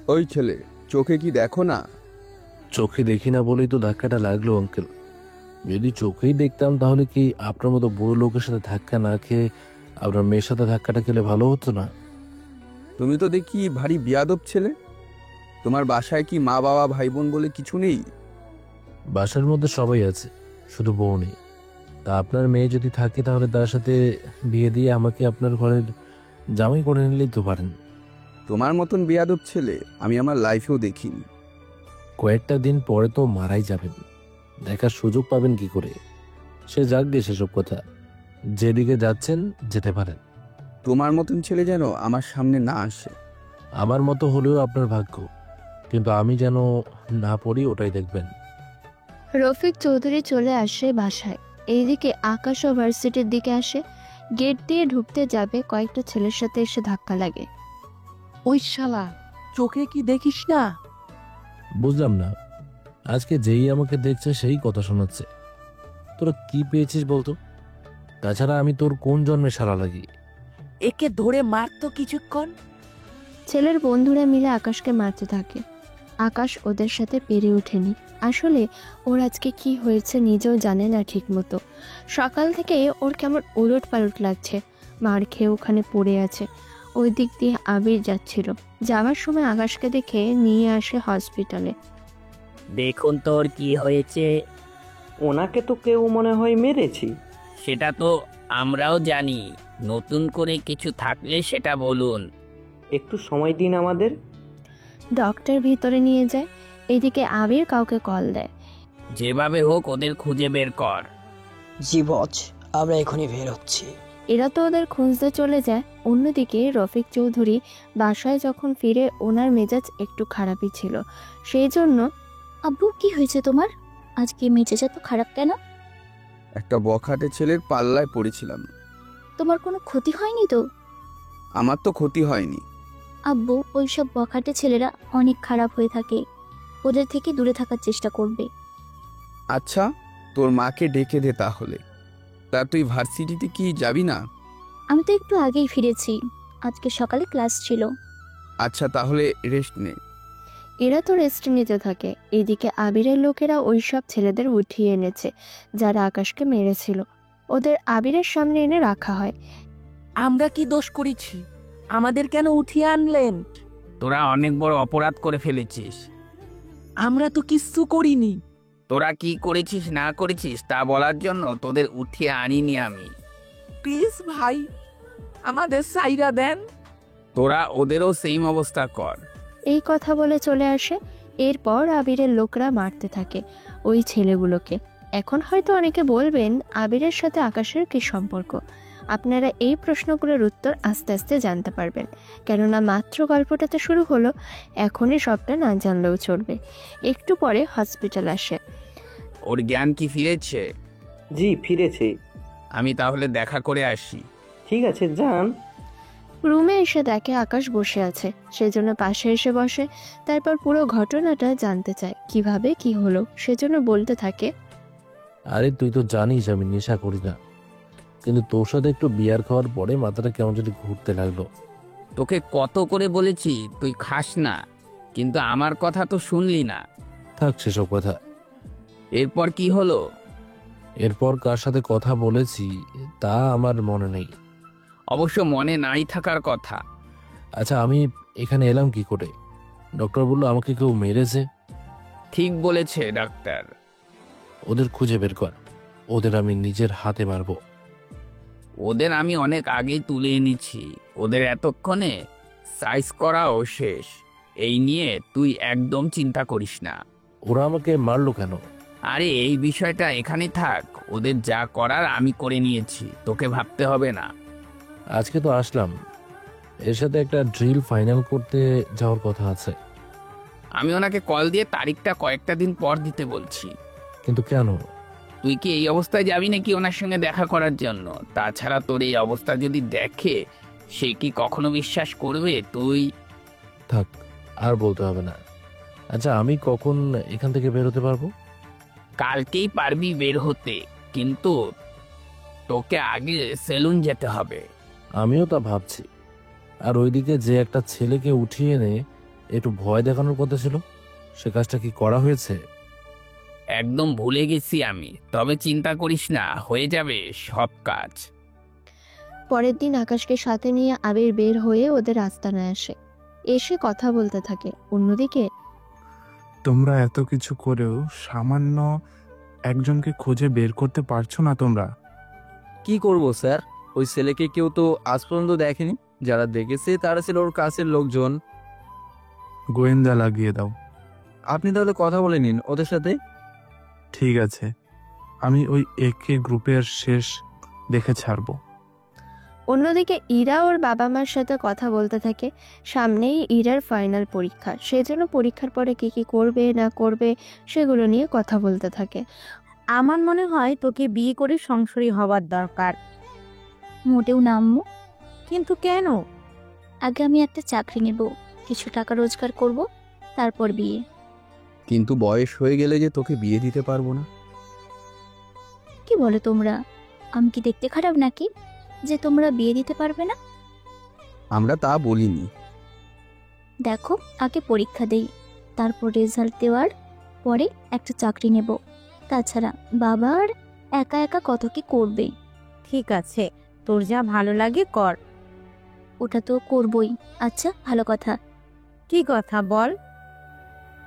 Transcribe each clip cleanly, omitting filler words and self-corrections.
ওই ছেলে, চোখে কি দেখো না? চোখে দেখি না বলেই তো ধাক্কাটা লাগলো আঙ্কেল। যদি চোখেই দেখতাম তাহলে কি আপনার মতো বুড়ো লোকের সাথে ধাক্কা না খেয়ে আপনার মেয়ের সাথে ধাক্কাটা খেলে ভালো হতো না? তুমি তো দেখি ভারী বেয়াদব ছেলে। তোমার বাসায় কি মা বাবা ভাই বোন বলে কিছু নেই? বাসার মধ্যে সবাই আছে, শুধু বউ নেই। তা আপনার মেয়ে যদি থাকে তাহলে তার সাথে বিয়ে দিয়ে আমাকে আপনার ঘরের জামাই করে নিলেই তো পারেন। তোমার মতন বেয়াদব ছেলে আমি আমার লাইফেও দেখিনি। কয়েকটা দিন পরে তো মারাই যাবেন, দেখার সুযোগ পাবেন কি করে? সে যাক গে সেসব কথা, যেদিকে যাচ্ছেন যেতে পারেন। তোমার মতন ছেলে যেন আমার সামনে না আসে। আমার মতো হলেও আপনার ভাগ্য, কিন্তু আমি যেন না পড়ি ওটাই দেখবেন। রফিক চৌধুরী চলে আসে বাসায়। এইদিকে আকাশও ভার্সিটির দিকে আসে। গেট দিয়ে ঢুকতে যাবে, কয়েকটা ছেলের সাথে এসে ধাক্কা লাগে। ওই শালা, চোখে কি দেখিস না? বুঝলাম না, আজকে যেই আমাকে দেখছে সেই কথা শোনাচ্ছে। তোরা কি পেয়েছিস বলতো? তাছাড়া আমি তোর কোন জন্মে সারা লাগি? একে ধরে মারতো কিছুক্ষণ। ছেলের বন্ধুরা মিলে আকাশকে মারতে থাকে। আকাশ ওদের সাথে পেরে ওঠেনি। আসলে ওর আজকে কি হয়েছে নিজেও জানে না ঠিক মতো। সকাল থেকে ওর কেমন উলট পালট লাগছে। মার খেয়ে ওখানে পড়ে আছে। ওই দিক দিয়ে আবির যাচ্ছিল। যাওয়ার সময় আকাশকে দেখে নিয়ে আসে হসপিটালে। দেখুন তো ওর কি হয়েছে। ওনাকে তো কেউ মনে হয় মেরেছি। সেটা তো আমরাও জানি, নতুন করে কিছু থাকলে সেটা বলুন। একটু সময় দিন আমাদের। ডক্টর ভিতরে নিয়ে যায়। এইদিকে আবির কাউকে কল দেয়। যেভাবে হোক ওদের খুঁজে বের কর। জি বস, আমরা এখনই বের হচ্ছি। এরা তো ওদের খুঁজতে চলে যায়। অন্যদিকে রফিক চৌধুরী বাসায় যখন ফিরে ওনার মেজাজ একটু খারাপই ছিল। সেই জন্য, আব্বু কি হয়েছে তোমার? আজকে মেজাজ এত খারাপ কেন? একটা বখাটে ছেলের পাল্লায় পড়েছিলাম। তোমার কোনো ক্ষতি হয়নি তো? আমার তো ক্ষতি হয়নি। আব্বু, ওইসব বখাটে ছেলেরা অনেক খারাপ হয়ে থাকে, ওদের থেকে দূরে থাকার চেষ্টা করবে। আচ্ছা, তোর মাকে ডেকে দে তাহলে। তা তুই ভার্সিটিতে কি যাবি না? আমি তো একটু আগেই ফিরেছি, আজকে সকালে ক্লাস ছিল। আচ্ছা, তাহলে রেস্ট নে। এরা তো রেস্ট নিতে থাকে। এদিকে আবিরের লোকেরা ওইসব ছেলেদের উঠিয়ে এনেছে যারা আকাশকে মেরেছিল। ওদের আবিরের সামনে এনে রাখা হয়। আমরা কি দোষ করেছি? আমাদের কেন উঠিয়ে আনলেন? তোরা অনেক বড় অপরাধ করে ফেলেছিস। আমরা তো কিচ্ছু করিনি। তোরা কি করেছিস না করেছিস তা বলার জন্য তোদের উঠিয়ে আনিনি আমি। প্লিজ ভাই, আমাদের সাইরা দেন। তোরা ওদেরও সেম অবস্থা কর। এই কথা বলে চলে আসে। এরপর আবিরের লোকরা মারতে থাকে ওই ছেলেগুলোকে। এখন হয়তো অনেকে বলবেন আবিরের সাথে আকাশের কী সম্পর্ক। আপনারা এই প্রশ্নগুলোর উত্তর আস্তে আস্তে জানতে পারবেন, কেননা মাত্র গল্পটাতে শুরু হলো। এখনই সবটা না জানলেও চলবে। একটু পরে হসপিটাল আসে। ওর জ্ঞান কি ফিরেছে? জি, ফিরেছি। আমি তাহলে দেখা করে আসি। ঠিক আছে, যান। রুমে এসে দেখে আকাশ বসে আছে। সেজন্য পাশে এসে বসে। তারপর পুরো ঘটনাটা জানতে চায় কিভাবে কি হলো। সেজন্য বলতে থাকে, আরে তুই তো জানিস আমি নেশা করি না, কিন্তু তোর সাথে একটু বিয়ার খাওয়ার পরে মাথাটা কেমন যদি ঘুরতে লাগলো। তোকে কত করে বলেছি তুই খাস না, কিন্তু আমার কথা তো শুনলি না। থাক সেসব কথা। এরপর কি হলো? এরপর কার সাথে কথা বলেছি তা আমার মনে নেই। অবশ্য মনে নাই থাকার কথা। আচ্ছা, আমি এখানে এলাম কি করে? ডক্টর বললো আমাকে কেউ মেরেছে। ঠিক বলেছে ডাক্তার। ওদের খুঁজে বের কর, ওদের আমি নিজের হাতে মারবো। ওদের আমি অনেক আগেই তুলে এনেছি। ওদের এতক্ষণে সাইজ করাও শেষ। এই নিয়ে তুই একদম চিন্তা করিস না। ওরা আমাকে মারলো কেন? আরে এই বিষয়টা এখানে থাক। ওদের যা করার আমি করে নিয়েছি, তোকে ভাবতে হবে না। আজকে তো আসলাম, এর সাথে একটা ড্রিল ফাইনাল করতে যাওয়ার কথা আছে। আমি ওনাকে কল দিয়ে তারিখটা কয়েকটা দিন পর দিতে বলছি। কিন্তু কেন? তুই কি এই অবস্থায় যাবি নাকি ওনার সঙ্গে দেখা করার জন্য? তাছাড়া তোর এই অবস্থা যদি দেখে, সে কি কখনো বিশ্বাস করবে? তুই থাক, আর বলতে হবে না। আচ্ছা, আমি কখন এখান থেকে বেরোতে পারবো? কালকেই পারবি বের হতে, কিন্তু তোকে আগে সেলুন যেতে হবে। আমিও তা ভাবছি। আর ওইদিকে যে একটা ছেলেকে উঠিয়ে এনে একটু ভয় দেখানোর কথা ছিল, সে কাজটা কি করা হয়েছে? একদম ভুলে গেছি আমি, তবে চিন্তা করিস না, হয়ে যাবে সব কাজ। পরের দিন আকাশকে সাথে নিয়ে আবির বের হয়ে ওদের আস্তানায় আসে, এসে কথা বলতে থাকে। অন্যদিকে তোমরা এত কিছু করেও সামান্য একজনকে খুঁজে বের করতে পারছো না তোমরা? কি করব স্যার, ওই ছেলেকে কেউ তো আজ পর্যন্ত দেখেনি। যারা দেখেছে তারা ছিল ওর কাছের লোকজন। গোয়েন্দা লাগিয়ে দাও। আপনি তাহলে কথা বলে নিন ওদের সাথে। ঠিক আছে, আমি ওই একে গ্রুপের শেষ দেখে ছাড়বো। অন্যদিকে ইরা ওর বাবা মার সাথে কথা বলতে থাকে। সামনেই ইরার ফাইনাল পরীক্ষা, সেজন্য পরীক্ষার পরে কি কি করবে না করবে সেগুলো নিয়ে কথা বলতে থাকে। আমার মনে হয় তোকে বিয়ে করে সংসারী হওয়ার দরকার। মোটেও না আম্মু। কিন্তু কেন? আগে আমি একটা চাকরি নেব, কিছু টাকা রোজগার করব, তারপর বিয়ে। কিন্তু বয়স হয়ে গেলে যে তোকে বিয়ে দিতে পারবো না। কি বলো তোমরা? আমি কি দেখতে খারাপ নাকি যে তোমরা বিয়ে দিতে পারবে না? আমরা তা বলিনি। দেখো, আগে পরীক্ষা দেই, তারপর রেজাল্ট দেওয়ার পরে একটা চাকরি নেব। তাছাড়া বাবার একা একা কত কি করবে। ঠিক আছে, তোর যা ভালো লাগে কর। ওটা তো করবই। আচ্ছা, ভালো কথা। কি কথা বল?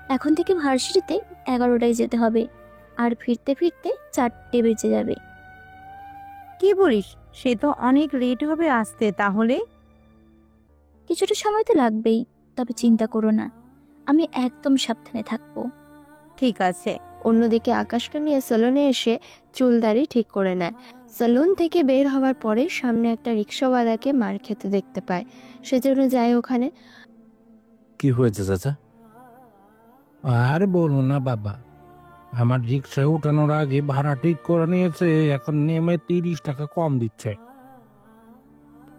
এখন থেকে ভার্সিটিতে 11টায় যেতে হবে, আর ফিরতে ফিরতে 4টে বেজে যাবে। কি বলিস? সে তো অনেক লেট হবে আসতে। তাহলে কিছুটা সময় তো লাগবেই, তবে চিন্তা করো না, আমি একদম সাবধানে থাকবো। ঠিক আছে। অন্যদিকে আকাশকে নিয়ে সেলুনে এসে চুলদারি ঠিক করে নেয়। সেলুন থেকে বের হওয়ার পরে সামনে একটা রিক্সাওয়ালাকে মার খেতে দেখতে পায়, সেজন্য যায় ওখানে। কি হয়েছে চাচা? আর বলো না বাবা, আমার রিক্সায় উঠানোর আগে ভাড়া ঠিক করে নিয়েছে, এখন নেমে 30 টাকা কম দিচ্ছে।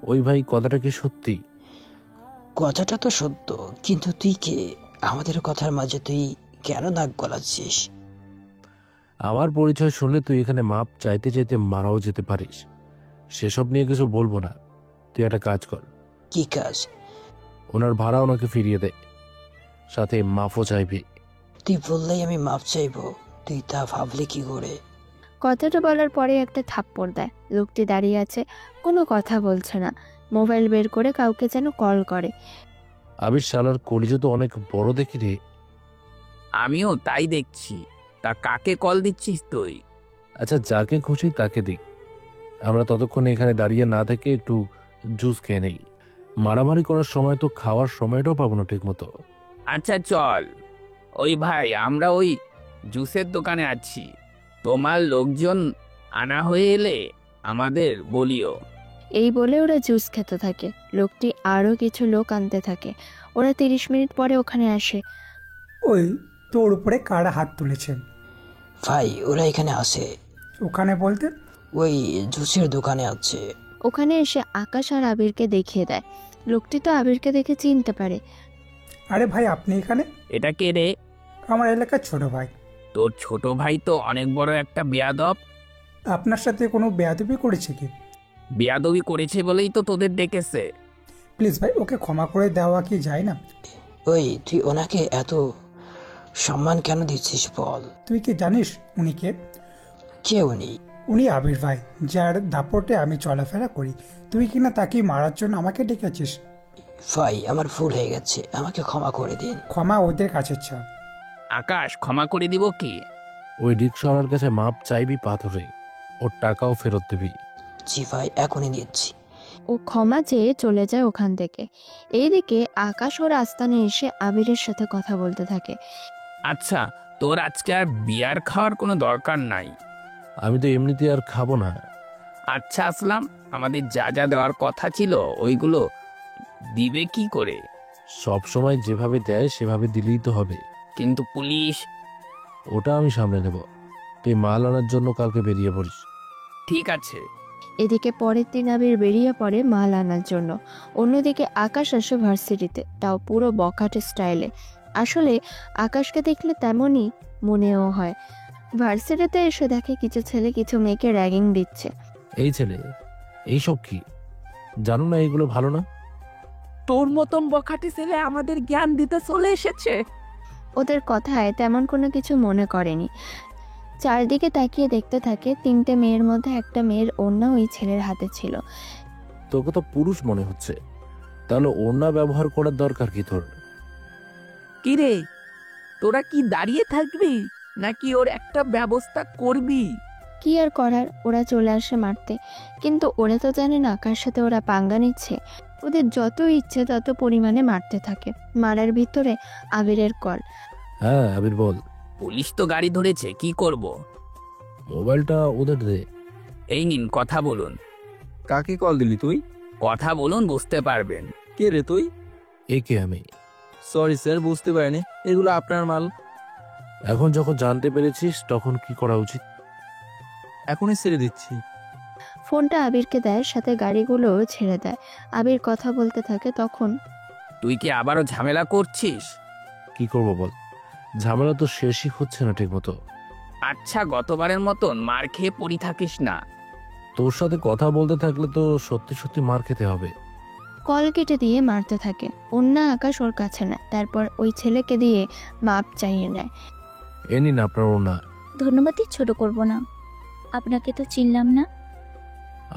ওই ভাই, কথাটা কি সত্যি? কথাটা তো সত্য, কিন্তু তুই কে? আমাদের কথার মাঝে তুই কেন নাক গলাচ্ছিস? আমার পরিচয় শুনলে তুই এখানে মাপ চাইতে চাইতে মারাও যেতে পারিস। সেসব নিয়ে কিছু বলবো না। তুই একটা কাজ কর। কি কাজ? ওনার ভাড়া ওনাকে ফিরিয়ে দে, সাথে মাফও চাইবি। তুই বললেই আমি মাপ চাইবো? তুই তা ভাবলি কি করে? কথাটা বলার পরে একটা থাপ্পড় দেয়। লোকটি দাঁড়িয়ে আছে, কোনো কথা বলছে না, মোবাইল বের করে কাউকে যেন কল করে। আবির শালার কলিজা তো অনেক বড় দেখি রে। আমিও তাই দেখছি। তা কাকে কল দিচ্ছিস তুই? আচ্ছা, যাকে খুশি তাকে দিক। আমরা ততক্ষণে এখানে দাঁড়িয়ে না থেকে একটু জুস খেয়ে নেই। মারামারি করার সময় তো খাওয়ার সময়টাও পাবো না ঠিক মতো। আচ্ছা চল। ওই ভাই, আমরা ওই জুসের দোকানে আছি, তোমার লোকজন আনা হয়ে এলে আমাদের বলিও। এই বলে ওরা জুস খেতে থাকে। লোকটি আরও কিছু লোক আনতে থাকে। ওরা 30 মিনিট পরে ওখানে আসে। ওই তোর উপরে কারা হাত তুলেছে? ভাই, ওরা এখানে আসে। ওখানে বলতে? ওই জুসের দোকানে আছে। ওখানে এসে আকাশ আর আবিরকে দেখিয়ে দেয়। লোকটি তো আবিরকে দেখে চিনতে পারে। আরে ভাই, আপনি এখানে? এটা কে রে? আমার এলাকার ছোট ভাই। তোর ছোট ভাই তো অনেক বড় একটা বেয়াদব। আপনার সাথে কোনো বেয়াদবি করেছে কি? বেয়াদবি করেছে বলেই তো তোদের ডেকেছে। প্লিজ ভাই, ওকে ক্ষমা করে দেওয়া কি যায় না? ওই তুই ওনাকে এত সম্মান কেন দিচ্ছিস বল? তুই কি জানিস উনি কে? কে উনি? উনি আবির ভাই, যার দাপটে আমি চলাফেরা করি। তুই কিনা তাকে মারার জন্য আমাকে ডেকেছিস। ভাই, আমার ভুল হয়ে গেছে, আমাকে ক্ষমা করে দিন। ক্ষমা ওদের কাছে চা। আকাশ, ক্ষমা করে দিব কি? ওই রিক্সাওয়ালার কাছে মাপ চাইবি পাথরে, ওর টাকাও ফেরত দিবি। জি ভাই, এখনই দিচ্ছি। ও ক্ষমা চেয়ে চলে যায় ওখান থেকে। এইদিকে আকাশ ওর আস্তানে এসে আবিরের সাথে কথা বলতে থাকে। আচ্ছা, তোর আজকে আর বিয়ার খাওয়ার কোনো দরকার নাই। আমি তো এমনিতে আর খাবো না। আচ্ছা আসলাম, আমাদের যা যা দেওয়ার কথা ছিল ওইগুলো দিবে কি করে? সব সময় যেভাবে দেয় সেভাবে দিলেই তো হবে। কিন্তু পুলিশ। ওটা আমি সামলে নেব। তুই মাল আনার জন্য কালকে বেরিয়ে পড়িস। ঠিক আছে। এদিকে পরের দিন আবির বেরিয়ে পড়ে মাল আনার জন্য। অন্যদিকে আকাশ আসে ভার্সিটিতে, তাও পুরো বখাটে স্টাইলে। আসলে আকাশকে দেখলে তেমনই মনেও হয়। ভার্সিটিতে এসে দেখে কিছু ছেলে কিছু মেয়েকে র্যাগিং দিচ্ছে। এই ছেলে, এইসব কি? জানো না এগুলো ভালো না? তোর মতন বখাটে ছেলে আমাদের জ্ঞান দিতে চলে এসেছে। ওদের কথায় তেমন কোনো কিছু মনে করেনি। চারদিকে তাকিয়ে দেখতে থাকে, 3টে মেয়ের মধ্যে একটা মেয়ের ওড়না ওই ছেলের হাতে ছিল। তোকে তো পুরুষ মনে হচ্ছে, তাহলে ওড়না ব্যবহার করার দরকার কি তোর? কিরে, তোরা কি দাঁড়িয়ে থাকবি নাকি ওর একটা ব্যবস্থা করবি? কি আর করার, ওরা চলে আসে মারতে। কিন্তু ওরা তো জানে না কার সাথে ওরা পাঙ্গা নিচ্ছে। ওদের যত ইচ্ছে তত পরিমাণে মারতে থাকে। মারার ভিতরে আবিরের কল। হ্যাঁ আবির বল। পুলিশ তো গাড়ি ধরেছে, কি করব? মোবাইলটা ওদের দে। এই নিন, কথা বলুন। কাকে কল দিলি তুই? কথা বলুন, বুঝতে পারবেন। কে রে তুই? একে আমি। সরি স্যার, বুঝতে পারিনি, এগুলো আপনার মাল। এখন যখন জানতে পেরেছিস তখন কি করা উচিত? এখনই ছেড়ে দিচ্ছি। ফোনটা আবিরকে দেয়, সাথে গাড়িগুলো ছেড়ে দেয়। আবির কথা বলতে থাকে, তখন তুই কি আবারও ঝামেলা করছিস? কি করব বল, ঝামেলা তো শেষই হচ্ছে না ঠিক মতো। আচ্ছা, গতবারের মতন মার খেয়ে পড়ি থাকিস না। তোর সাথে কথা বলতে থাকলে তো সত্যি সত্যি মার খেতে হবে। কল কেটে দিয়ে মারতে থাকে। অন্য আকাশ ওর কাছে নেয়, তারপর ওই ছেলেকে দিয়ে মাপ চাইয়ে নেয়। এ নিন আপনার ওড়না। ধন্যবাদই ছোট করব না, আপনাকে তো চিনলাম না।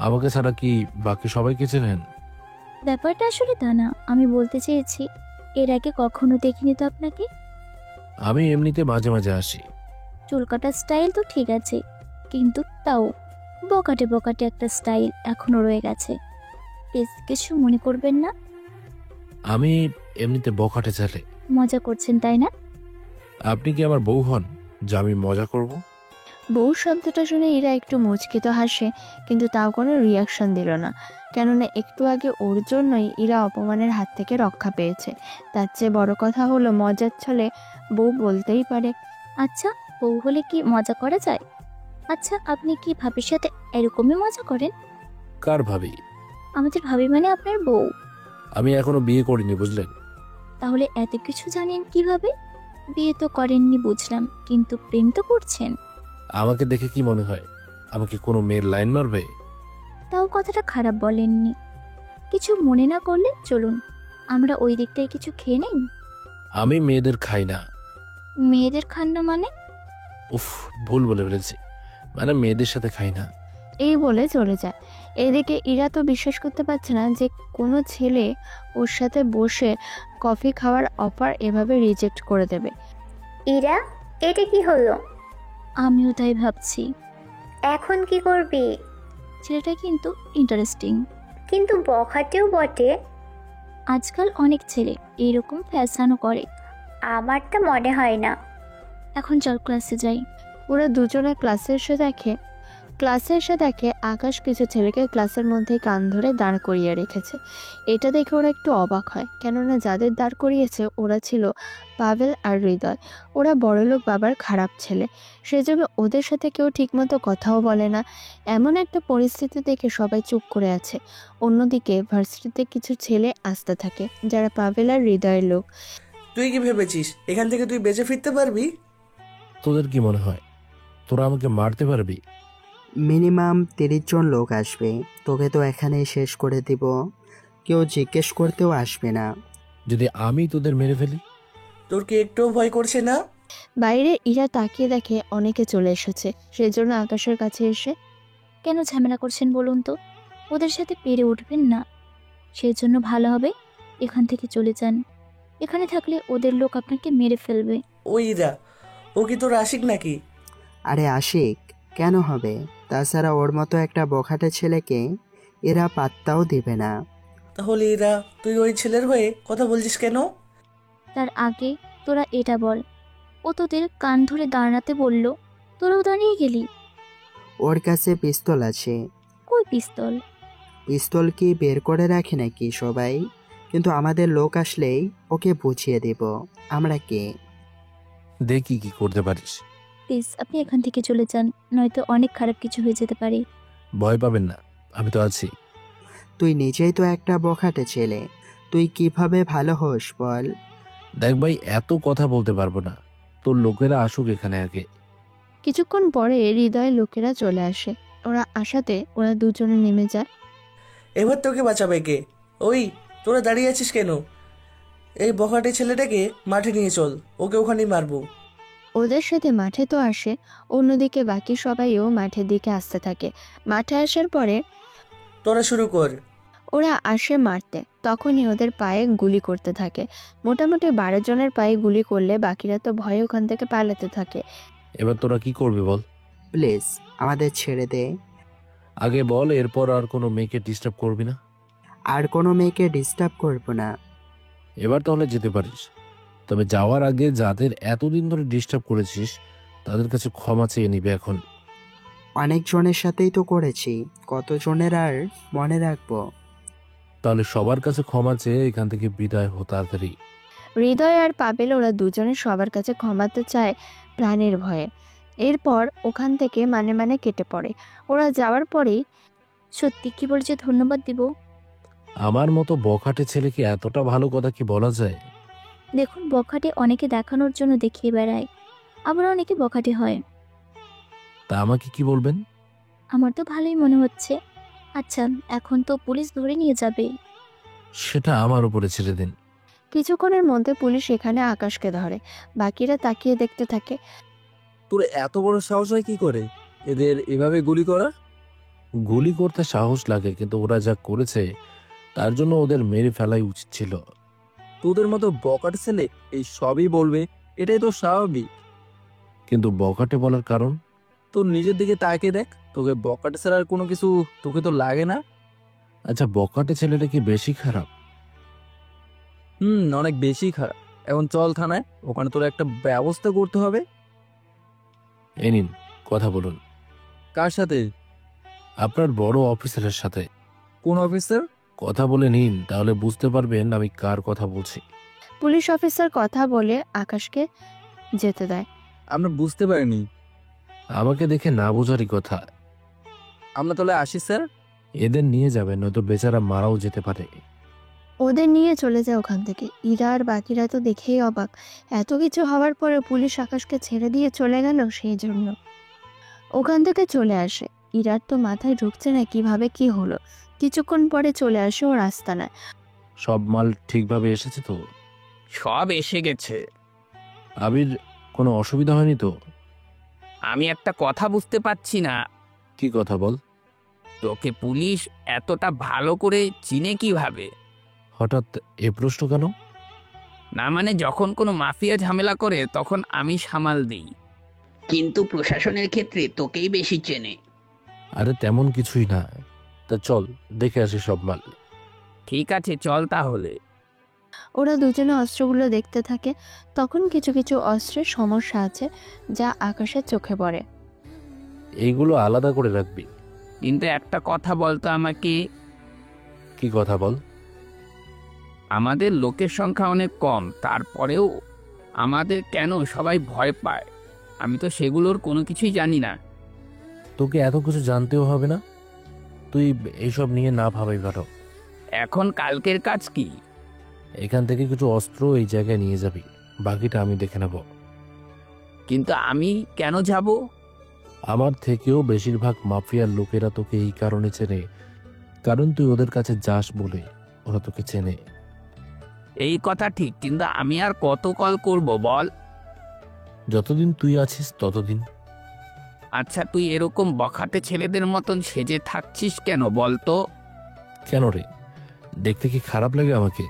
আমাকে ছাড়া কি বাকি সবাইকে চেনেন? ব্যাপারটা আসলে তা না, আমি বলতে চেয়েছি এর আগে কখনো দেখিনি তো আপনাকে। আমি এমনিতে মাঝে মাঝে আসি। চুল কাটার স্টাইল তো ঠিক আছে, কিন্তু তাও বকাটে বকাটে একটা স্টাইল এখনো রয়ে গেছে। প্লিজ কিছু মনে করবেন না। আমি এমনিতে বখাটে ছেলে। মজা করছেন তাই না? আপনি কি আমার বউ হন যে আমি মজা করব? বউ শব্দটা শুনে এরা একটু মুচকিত হাসে, কিন্তু তাও কোনো রিয়াকশন দিল না। কেননা একটু আগে ওর জন্যই এরা অপমানের হাত থেকে রক্ষা পেয়েছে। তার চেয়ে বড় কথা হলো, মজার ছলে বউ বলতেই পারে। আচ্ছা, বউ হলে কি মজা করা যায়? আচ্ছা, আপনি কি ভাবির সাথে এরকমই মজা করেন? কার ভাবি? আমাদের ভাবি মানে আপনার বউ। আমি এখনো বিয়ে করিনি, বুঝলেন? তাহলে এত কিছু জানেন কিভাবে? বিয়ে তো করেননি বুঝলাম, কিন্তু প্রেম তো করছেন। আমাকে দেখে কি মনে হয় আমাকে কোনো মেয়ের লাইন মারবে? তাও কথাটা খারাপ বলেননি। কিছু মনে না করলে চলুন আমরা ওই দিকটায় কিছু খেয়ে নেই। আমি মেয়েদের খাই না। মেয়েদের খান না মানে? উফ, ভুল বলে ফেলেছি, মানে মেয়েদের সাথে খাই না। এই বলে চলে যায়। এদিকে ইরা তো বিশ্বাস করতে পারছে না যে কোনো ছেলে ওর সাথে বসে কফি খাওয়ার অফার এভাবে রিজেক্ট করে দেবে। ইরা, এটা কি হলো? আমিও তাই ভাবছি। এখন কি করবি? ছেলেটা কিন্তু ইন্টারেস্টিং। কিন্তু বখাটেও বটে। আজকাল অনেক ছেলে এরকম ফ্যাশনও করে। আমারটা মনে হয় না। এখন চল ক্লাসে যাই। ওরা দুজনে ক্লাসে এসে দেখে আকাশ কিছু ছেলেকে ক্লাসের মধ্যে কান ধরে দাঁড় করিয়ে রেখেছে। এটা দেখে ওরা একটু অবাক হয়, কেননা যাদের দাঁড় করিয়েছে ওরা ছিল পাভেল আর হৃদয়। ওরা বড়লোক বাবার খারাপ ছেলে, সেজন্য ওদের সাথে কেউ ঠিকমতো কথাও বলে না। এমন একটা পরিস্থিতি দেখে সবাই চুপ করে আছে। অন্যদিকে ভার্সিটিতে কিছু ছেলে আসতে থাকে, যারা পাভেল আর হৃদয়ের লোক। তুই কি ভেবেছিস এখান থেকে তুই বেঁচে ফিরতে পারবি? তোদের কি মনে হয় তোরা আমাকে মারতে পারবি? মিনিমাম 30 জন লোক আসবে, তোকে তো এখানেই শেষ করে দিব, কেউ জিজ্ঞেস করতেও আসবে না। যদি আমি তোদের মেরে ফেলি? তোর কি একটুও ভয় করছে না? বাইরে ইরা তাকিয়ে দেখে অনেকে চলে এসেছে, সেজন্য আকাশের কাছে এসে, কেন ঝামেলা করছেন বলুন তো? ওদের সাথে পেরে উঠবেন না, সেই জন্য ভালো হবে এখান থেকে চলে যান। এখানে থাকলে ওদের লোক আপনাকে মেরে ফেলবে। ওই ইরা, ও কি তোর আশিক নাকি? আরে আশিক কেন হবে? তাছাড়া ওর মতো একটা বখাটে ছেলেকে এরা পাত্তাও দিবে না। তাহলে ইরা, তুই ওই ছেলের হয়ে কথা বলছিস কেন? তার আগে তোরা এটা বল, ও তোদের কান ধরে দাঁড়াতে বলল, তোরাও দাঁড়িয়ে গেলি? ওর কাছে পিস্তল আছে। কই পিস্তল? পিস্তল কি বের করে রাখে নাকি সবাই? কিন্তু আমাদের লোক আসলেই ওকে বুঝিয়ে দেব আমরা কে। দেখি কি করতে পারিস। প্লিজ আপনি এখান থেকে চলে যান, নয়তো অনেক খারাপ কিছু হয়ে যেতে পারে। ভয় পাবেন না, আমি তো আছি। তুই নিজেই তো একটা বখাটে ছেলে, তুই কিভাবে ভালো হোস বল? দেখ ভাই, এত কথা বলতে পারবো না, তোর লোকেরা আসুক এখানে আগে। কিছুক্ষণ পরে হৃদয় লোকেরা চলে আসে। ওরা আসাতে ওরা দুজনে নেমে যায়। এবার তোকে বাঁচাবে কে? ওই তোরা দাঁড়িয়ে আছিস কেন? এই বখাটে ছেলেটাকে মাঠে নিয়ে চল, ওকে ওখানেই মারবো। ওদের সাথে মাঠে তো আসে, অন্যদিকে বাকি সবাইও মাঠের দিকে আসতে থাকে। মাঠে আসার পরে তোরা শুরু কর। ওরা আসে মারতে, তখনই ওদের পায়ে গুলি করতে থাকে। মোটামুটি 12 জনের পায়ে গুলি করলে বাকিরা তো ভয়ে ওখান থেকে পালাতে থাকে। এবার তোরা কি করবি বল? প্লিজ আমাদের ছেড়ে দে। আগে বল, এরপর আর কোনো মেয়েকে ডিস্টার্ব করবি না। আর কোনো মেয়েকে ডিস্টার্ব করবো না। এবার তাহলে যেতে পারিস, তবে যাওয়ার আগে যাদের এতদিন ধরে ডিস্টার্ব করেছিস তাদের কাছে ক্ষমা চেয়ে নিবে এখন। অনেক জনের সাথেই তো করেছি, কতজনের আর মনে রাখবো। তাহলে সবার কাছে ক্ষমা চেয়ে এখান থেকে বিদায় হো তাড়াতাড়ি। হৃদয় আর পাবেল ওরা দুজনে সবার কাছে ক্ষমাতে চায় প্রাণের ভয়ে। এরপর ওখান থেকে মানে কেটে পড়ে। ওরা যাওয়ার পরেই সত্যি কি বলছে ধন্যবাদ দিব? আমার মতো বখাটে ছেলেকে এতটা ভালো কথা কি বলা যায়? দেখুন, বখাটে অনেকে দেখানোর জন্য দেখিয়ে বেড়ায়, আবার অনেকে বখাটে হয়। তা আমাকে কি বলবেন? আমার তো ভালোই মনে হচ্ছে। আচ্ছা, এখন তো পুলিশ ধরে নিয়ে যাবে। সেটা আমার উপরে ছেড়ে দিন। কিছুক্ষণের মধ্যে পুলিশ এখানে আকাশকে ধরে। বাকিরা তাকিয়ে দেখতে থাকে। তোর এত বড় সাহস হয় কি করে এদের এভাবে গুলি করা? গুলি করতে সাহস লাগে, কিন্তু ওরা যা করেছে তার জন্য ওদের মেরে ফেলাই উচিত ছিল। তোদের মতো বকাট ছেলে এই সবই বলবে, এটাই তো স্বাভাবিক। কিন্তু বখাটে বলার কারণ? তোর নিজের দিকে তাকিয়ে দেখ, তোকে বকাট ছাড়ার কোনো কিছু তোকে তো লাগে না। আচ্ছা, বখাটে ছেলেটা কি বেশি খারাপ? অনেক বেশি খারাপ। এখন চল থানায়, ওখানে তোর একটা ব্যবস্থা করতে হবে। এই নিন, কথা বলুন। কার সাথে? আপনার বড় অফিসারের সাথে। কোন অফিসার? কথা বলে নিন, তাহলে বুঝতে পারবেন আমি কার কথা বলছি। পুলিশ অফিসার কথা বলে আকাশকে যেতে দেয়। আমরা বুঝতে পারিনি। আমাকে দেখে না বোঝারই কথা। আমরা তাহলে আসি স্যার। এদের নিয়ে যাবেন, নয়তো বেচারা মারাও যেতে পারে। ওদের নিয়ে চলে যায় ওখান থেকে। ইরা আর বাকিরা তো দেখেই অবাক, এত কিছু হওয়ার পরে পুলিশ আকাশকে ছেড়ে দিয়ে চলে গেল। সেই জন্য ওখান থেকে চলে আসে। ইরার তো মাথায় ঢুকছে না কিভাবে কি হলো। কিছুক্ষণ পরে চলে আসে ওর আস্তানায়। সব মাল ঠিকভাবে এসেছে তো? সব এসে গেছে। আবির, কোনো অসুবিধা হয়নি তো? আমি একটা কথা বুঝতে পারছি না। কি কথা বল? তোকে পুলিশ এতটা ভালো করে চিনে কিভাবে? হঠাৎ এ প্রশ্ন কেন? না মানে, যখন কোনো মাফিয়া ঝামেলা করে তখন আমি সামাল দিই, কিন্তু প্রশাসনের ক্ষেত্রে তোকেই বেশি চেনে। আরে তেমন কিছুই না। তা চল দেখে আসি সব মাল। ঠিক আছে, চল তাহলে। ওরা দুজনে অস্ত্রগুলো দেখতে থাকে। তখন কিছু কিছু অস্ত্রের সমস্যা আছে যা আকাশের চোখে পড়ে। এইগুলো আলাদা করে রাখবি। কিন্তু একটা কথা বলতো আমাকে। কি কথা বল? আমাদের লোকের সংখ্যা অনেক কম, তারপরেও আমাদের কেন সবাই ভয় পায়? আমি তো সেগুলোর কোনো কিছুই জানি না। তোকে এত কিছু জানতেও হবে না, তুই এইসব নিয়ে না ভাবাই ভালো। এখন কালকের কাজ কি? এখান থেকে কিছু অস্ত্র এই জায়গায় নিয়ে যাবি, বাকিটা আমি দেখে নেব। কিন্তু আমি কেন যাব? আমার থেকেও বেশিরভাগ মাফিয়ার লোকেরা তোকে এই কারণে চেনে, কারণ তুই ওদের কাছে যাস বলে ওরা তোকে চেনে। এই কথা ঠিক, কিন্তু আমি আর কত কল করব বল? যতদিন তুই আছিস ততদিন। আচ্ছা, তুই এরকম বখাটে ছেলেদের মতন সেজে থাকছিস কেন বলতো? কেন রে, দেখতে কি খারাপ লাগে আমাকে?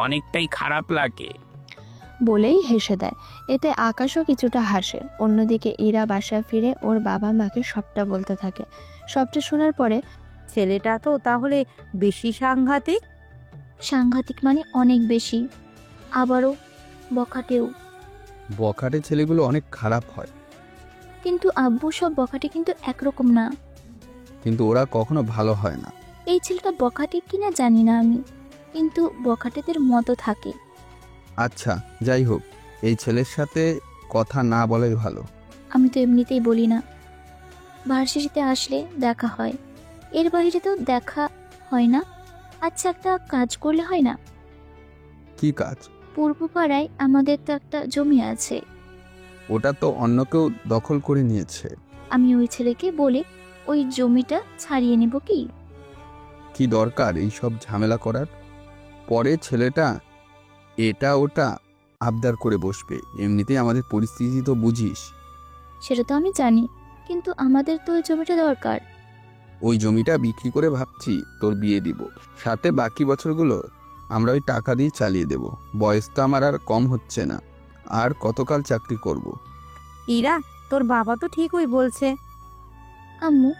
অনেকটাই খারাপ লাগে। বলেই হেসে দেয়। এতে আকাশও কিছুটা হাসে। অন্যদিকে ইরা বাসায় ফিরে ওর বাবা মাকে সবটা বলতে থাকে। সবটা শোনার পরে, ছেলেটা তো তাহলে বেশি সাংঘাতিক। সাংঘাতিক মানে অনেক বেশি, আবারও বখাটেও। বখাটে ছেলেগুলো অনেক খারাপ হয়। কিন্তু আব্বু, সব বখাটে কিন্তু একরকম না। কিন্তু ওরা কখনো ভালো হয় না। এই ছেলেটা বখাটে কিনা জানি না আমি, কিন্তু বখাটেদের মতো থাকে। আচ্ছা যাই হোক, এই ছেলের সাথে কথা না বলাই ভালো। আমি তো এমনিতেই বলি না, ভার্সিটিতে আসলে দেখা হয়, এর বাইরে তো দেখা হয় না। আচ্ছা, একটা কাজ করলে হয় না? কি কাজ? পূর্ব পাড়ায় আমাদের তো একটা জমি আছে, ওটা তো অন্য কেউ দখল করে নিয়েছে। আমি ওই ছেলেকে বলে ওই জমিটা ছাড়িয়ে নেব। কি কি দরকার এই সব ঝামেলা করার? পরে ছেলেটা এটা ওটা আবদার করে বসবে। এমনিতেই আমাদের পরিস্থিতি তো বুঝিস। সেটা তো আমি জানি, কিন্তু আমাদের তো ওই জমিটা দরকার। ওই জমিটা বিক্রি করে ভাবছি তোর বিয়ে দিব, সাথে বাকি বছরগুলো আমরা ওই টাকা দিয়ে চালিয়ে দেব। বয়স তো আমার আর কম হচ্ছে না, আর কতকাল চাকরি করব। ইরা, তোর বাবা তো ঠিকই বলছে। আম্মু,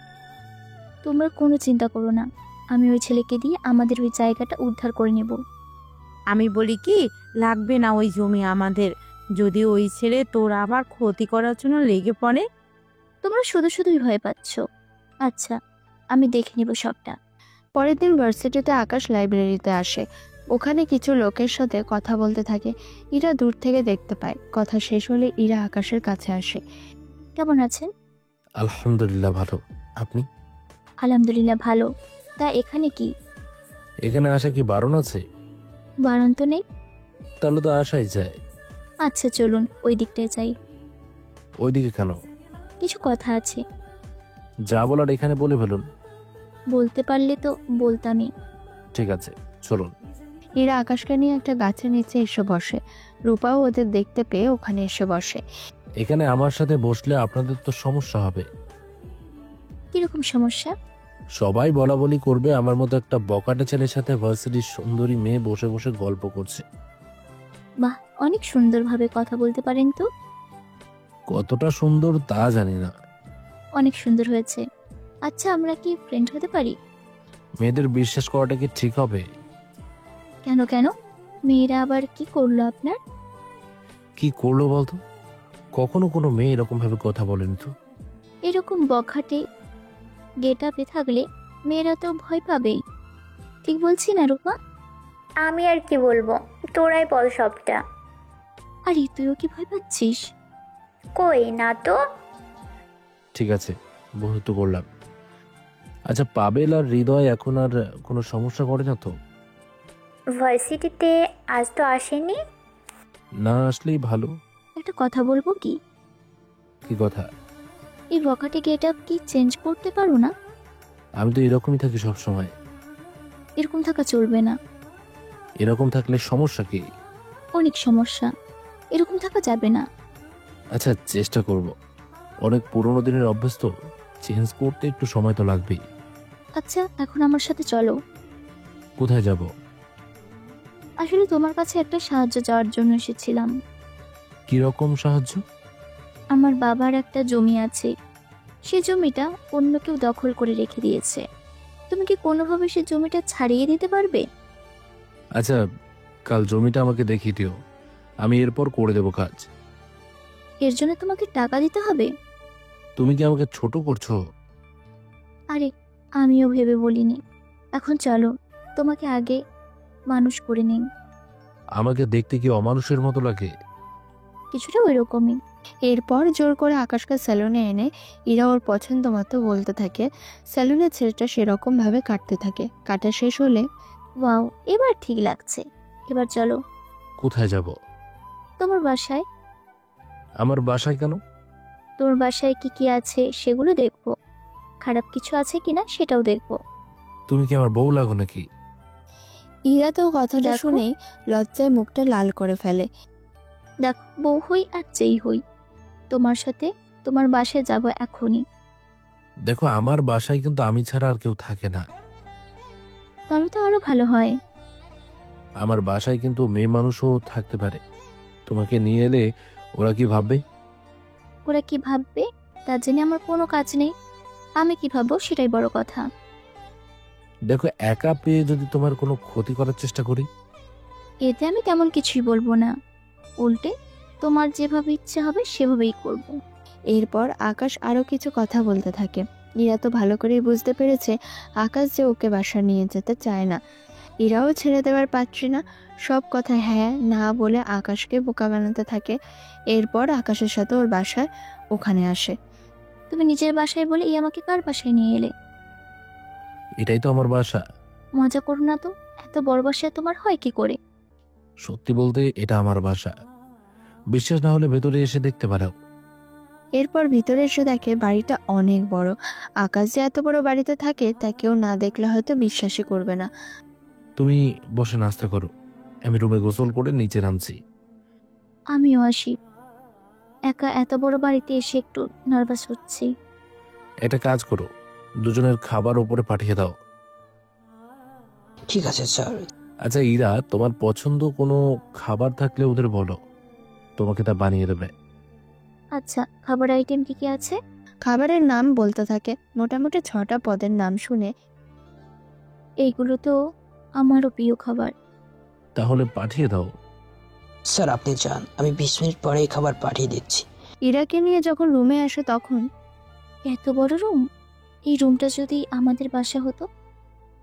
তোমরা কোনো চিন্তা করো না, আমি ওই ছেলেকে দিয়ে আমাদের ওই জায়গাটা উদ্ধার করে নেব। আমি বলি কি, লাগবে না ওই জমি আমাদের, যদি ওই ছেলে তোর আবার ক্ষতি করার জন্য লেগে পড়ে। তোমরা শুধু শুধুই ভয় পাচ্ছ। আচ্ছা, আমি দেখে নিব সবটা। পরের দিন ভার্সিটিতে আকাশ লাইব্রেরিতে আসে। ওখানে কিছু লোকের সাথে কথা বলতে থাকে। ইরা দূর থেকে দেখতে পায়। কথা শেষ হলে ইরা আকাশের কাছে আসে। কেমন আছেন? আলহামদুলিল্লাহ ভালো। আপনি? আলহামদুলিল্লাহ ভালো। তা এখানে কি? এখানে আসা কি বারণ আছে? বারণ তো নেই। তাহলে তো আসাই যায়। আচ্ছা চলুন, ওই দিকটায় যাই। ওইদিকে কেন? কিছু কথা আছে। যা বলার এখানে বলে ফেলুন। বলতে পারলে তো বলতামই। ঠিক আছে, চলুন। ইরা আকাশকে নিয়ে একটা গাছের নিচে এসে বসে। রূপাও ওদের দেখতে পেয়ে ওখানে এসে বসে। এখানে আমার সাথে বসলে আপনাদের তো সমস্যা হবে। কিরকম সমস্যা? সবাই বলা বলি করবে আমার মতো একটা বকাটে ছেলের সাথে ভার্সিটির সুন্দরী মেয়ে বসে বসে গল্প করছে। বাহ, অনেক সুন্দরভাবে কথা বলতে পারেন তো। কতটা সুন্দর তা জানি না। অনেক সুন্দর হয়েছে। আচ্ছা, আমরা কি ফ্রেন্ড হতে পারি? মেয়েদের বিশ্বাস করাটা কি ঠিক হবে? কেন কেন? মেয়েরা আবার কি করলো আপনার? কি করলো বলতো? কখনো কোনো মেয়ে এরকম ভাবে কথা বলেনি তো। এরকম বখাটে গেট আপে থাকলে মেয়েরা তো ভয় পাবেই। ঠিক বলছি না রূপা? আমি আর কি বলবো, তোরাই বল সবটা। আরে তুইও কি ভয় পাচ্ছিস? কই না তো। ঠিক আছে, বহুত করলাম। আচ্ছা, পাবেল আর হৃদয় এখন আর কোনো সমস্যা করে না তো? ভার্সিটিতে আজ তো আসেনি। না আসলেই ভালো। একটা কথা বলবো কি? কি কথা? এই বখাটে গেট আপ কি চেঞ্জ করতে পারো না? আমি তো এরকমই থাকি সব সময়। এরকম থাকা চলবে না। এরকম থাকলে সমস্যা কি? অনেক সমস্যা। এরকম থাকা যাবে না। আচ্ছা, চেষ্টা করব। অনেক পুরোনো দিনের অভ্যাস তো, চেঞ্জ করতে একটু সময় তো লাগবেই। আচ্ছা, এখন আমার সাথে চলো। কোথায় যাব? আসলে তোমার কাছে একটা সাহায্য চাওয়ার জন্য এসেছিলাম। কি রকম সাহায্য? আমার বাবার একটা জমি আছে, সে জমিটা অন্য কেউ দখল করে রেখে দিয়েছে। তুমি কি কোনোভাবে সে জমিটা ছাড়িয়ে দিতে পারবে? আচ্ছা, কাল জমিটা আমাকে দেখিয়ে দিও, আমি এরপর করে দেব কাজ। এর জন্য তোমাকে টাকা দিতে হবে? তুমি কি আমাকে ছোট করছো? আরে, আমিও ভেবে বলিনি। এখন চলো, তোমাকে আগে মানুষ করে নিন। আমাকে দেখতে কি অমানুষের মতো লাগে? কিছুটা ওই রকমই। এরপর জোর করে আকাশকে স্যালুনে এনে ইরা ওর পছন্দ মতো বলতে থাকে। স্যালুনের ছেলেটা সেরকম ভাবে কাটতে থাকে। কাটা শেষ হলে, ওয়াও, এবার ঠিক লাগছে। এবার চলো। কোথায় যাব? তোমার বাসায়। আমার বাসায় কেন? তোমার বাসায় কি কি আছে সেগুলো দেখবো, খারাপ কিছু আছে কিনা সেটাও দেখবো। তুমি কি আমার বউ লাগো নাকি? ইরা তো কথাটা দেখো। শুনেই লজ্জায় মুখটা লাল করে ফেলে। দেখ, বউ হই আর যেই হই, তোমার সাথে তোমার বাসায় যাব এখনই। দেখো, আমার বাসায় কিন্তু আমি ছাড়া আর কেউ থাকে না। তাহলে তো আরো ভালো হয়। আমার বাসায় কিন্তু মেয়ে মানুষও থাকতে পারে। তোমাকে নিয়ে এলে ওরা কি ভাববে? ওরা কি ভাববে তার জন্য আমার কোনো কাজ নেই। আমি কি ভাববো সেটাই বড় কথা। দেখো, একা পেয়ে যদি তোমার কোনো ক্ষতি করার চেষ্টা করি? এতে আমি তেমন কিছুই বলবো না, উল্টে তোমার যেভাবে ইচ্ছে হবে সেভাবেই করব। এরপর আকাশ আরো কিছু কথা বলতে থাকে। ইরা তো ভালো করেই বুঝতে পেরেছে আকাশ যে ওকে বাসা নিয়ে যেতে চায় না। ইরাও ছেড়ে দেওয়ার পাত্রী না। সব কথা হ্যাঁ না বলে আকাশকে বোকা বানাতে থাকে। এরপর আকাশের সাথে ওর বাসায় ওখানে আসে। তুমি নিজের বাসায় বলে আমাকে কার বাসায় নিয়ে এলে? এটাই তো আমার বাসা। মজা করো না তো, এত বড় বাসায় তোমার হয় কি করে? সত্যি বলতে এটা আমার বাসা। বিশ্বাস না হলে ভেতরে এসে দেখতে পারো। এরপর ভিতরে এসে দেখে বাড়িটা অনেক বড়। আকাশ যে এত বড় বাড়িতে থাকে তা কেউ না দেখলে হয়তো বিশ্বাসই করবে না। তুমি বসে নাস্তা করো, আমি রুমে গোসল করে নিচে নামছি। আমিও আসি। একা এত বড় বাড়িতে এসে একটু নার্ভাস হচ্ছি। একটা কাজ করো, দুজনের খাবার ওপরে পাঠিয়ে দাও। ঠিক আছে স্যার। আচ্ছা ইরা, তোমার পছন্দ কোনো খাবার থাকলে ওদের বলো, তোমাকে তা বানিয়ে দেবে। আচ্ছা, খাবার আইটেম কি কি আছে? খাবারের নাম বলতে থাকে। মোটামুটি 6টা পদের নাম শুনে এইগুলো তো আমারও প্রিয় খাবার। তাহলে পাঠিয়ে দাও। স্যার আপনি যান, আমি 20 মিনিট পরেই খাবার পাঠিয়ে দিচ্ছি। ইরাকে নিয়ে যখন রুমে আসে তখন এত বড় রুম! এই রুমটা যদি আমাদের বাসা হতো,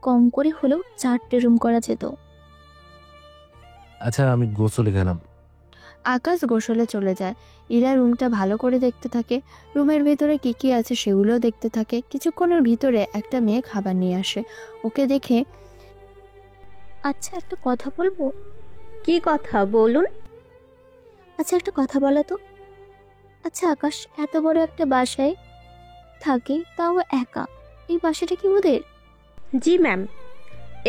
কম করে হলেও 4টে রুম করা যেত। আচ্ছা আমি গোসলে গেলাম। আকাশ গোসলে চলে যায়। ইরা রুমটা ভালো করে দেখতে থাকে। রুমের ভিতরে কি কি আছে সেগুলোও দেখতে থাকে। কিছুক্ষণের ভিতরে একটা মেয়ে খাবার নিয়ে আসে। ওকে দেখে, আচ্ছা একটা কথা বলবো? কি কথা বলুন? আচ্ছা একটা কথা বলো তো। আচ্ছা আকাশ এত বড় একটা বাসায় থাকে, তাও একা। এই বাসাটা কি ওদের? জি ম্যাম,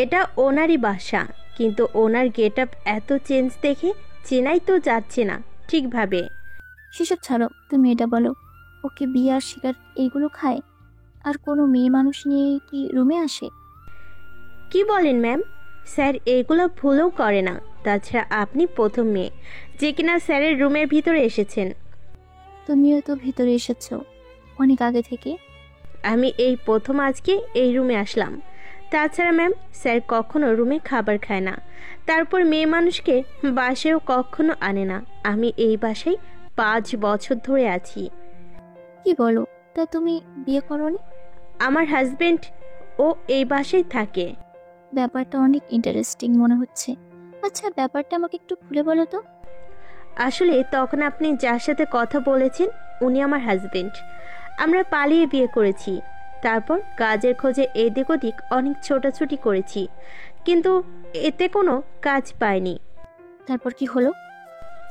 এটা ওনারই বাসা, কিন্তু ওনার গেট আপ এত চেঞ্জ দেখে চেনাই তো যাচ্ছে না ঠিকভাবে। সেসব ছাড়ো, তুমি এটা বলো, ওকে বিয়ার শিকার এইগুলো খায়? আর কোনো মেয়ে মানুষ নিয়ে কি রুমে আসে? কি বলেন ম্যাম? স্যার এগুলো ভুলও করে না। তাছাড়া আপনি প্রথম মেয়ে যে কিনা স্যারের রুমের ভিতরে এসেছেন। তুমিও তো ভিতরে এসেছো অনেক আগে থেকে। আমি এই প্রথম আজকে এই রুমে আসলাম। তাছাড়া ম্যাম, স্যার কখনো রুমে খাবার খায় না। তারপর মেয়ে মানুষকে বাসায়ও কখনো আনে না। আমি এই বাসায় 5 বছর ধরে আছি। কি বলো? তা তুমি বিয়ে করোনি? আমার হাজবেন্ড ও এই বাসায় থাকে। ব্যাপারটা অনেক ইন্টারেস্টিং মনে হচ্ছে। আচ্ছা ব্যাপারটা আমাকে একটু খুলে বলো তো। আসলে তখন আপনি যার সাথে কথা বলেছেন উনি আমার হাজবেন্ড। আমরা পালিয়ে বিয়ে করেছি। তারপর কাজের খোঁজে এদিক ওদিক অনেক ছোটাছুটি করেছি, কিন্তু এতে কোনো কাজ পাইনি। তারপর কি হলো?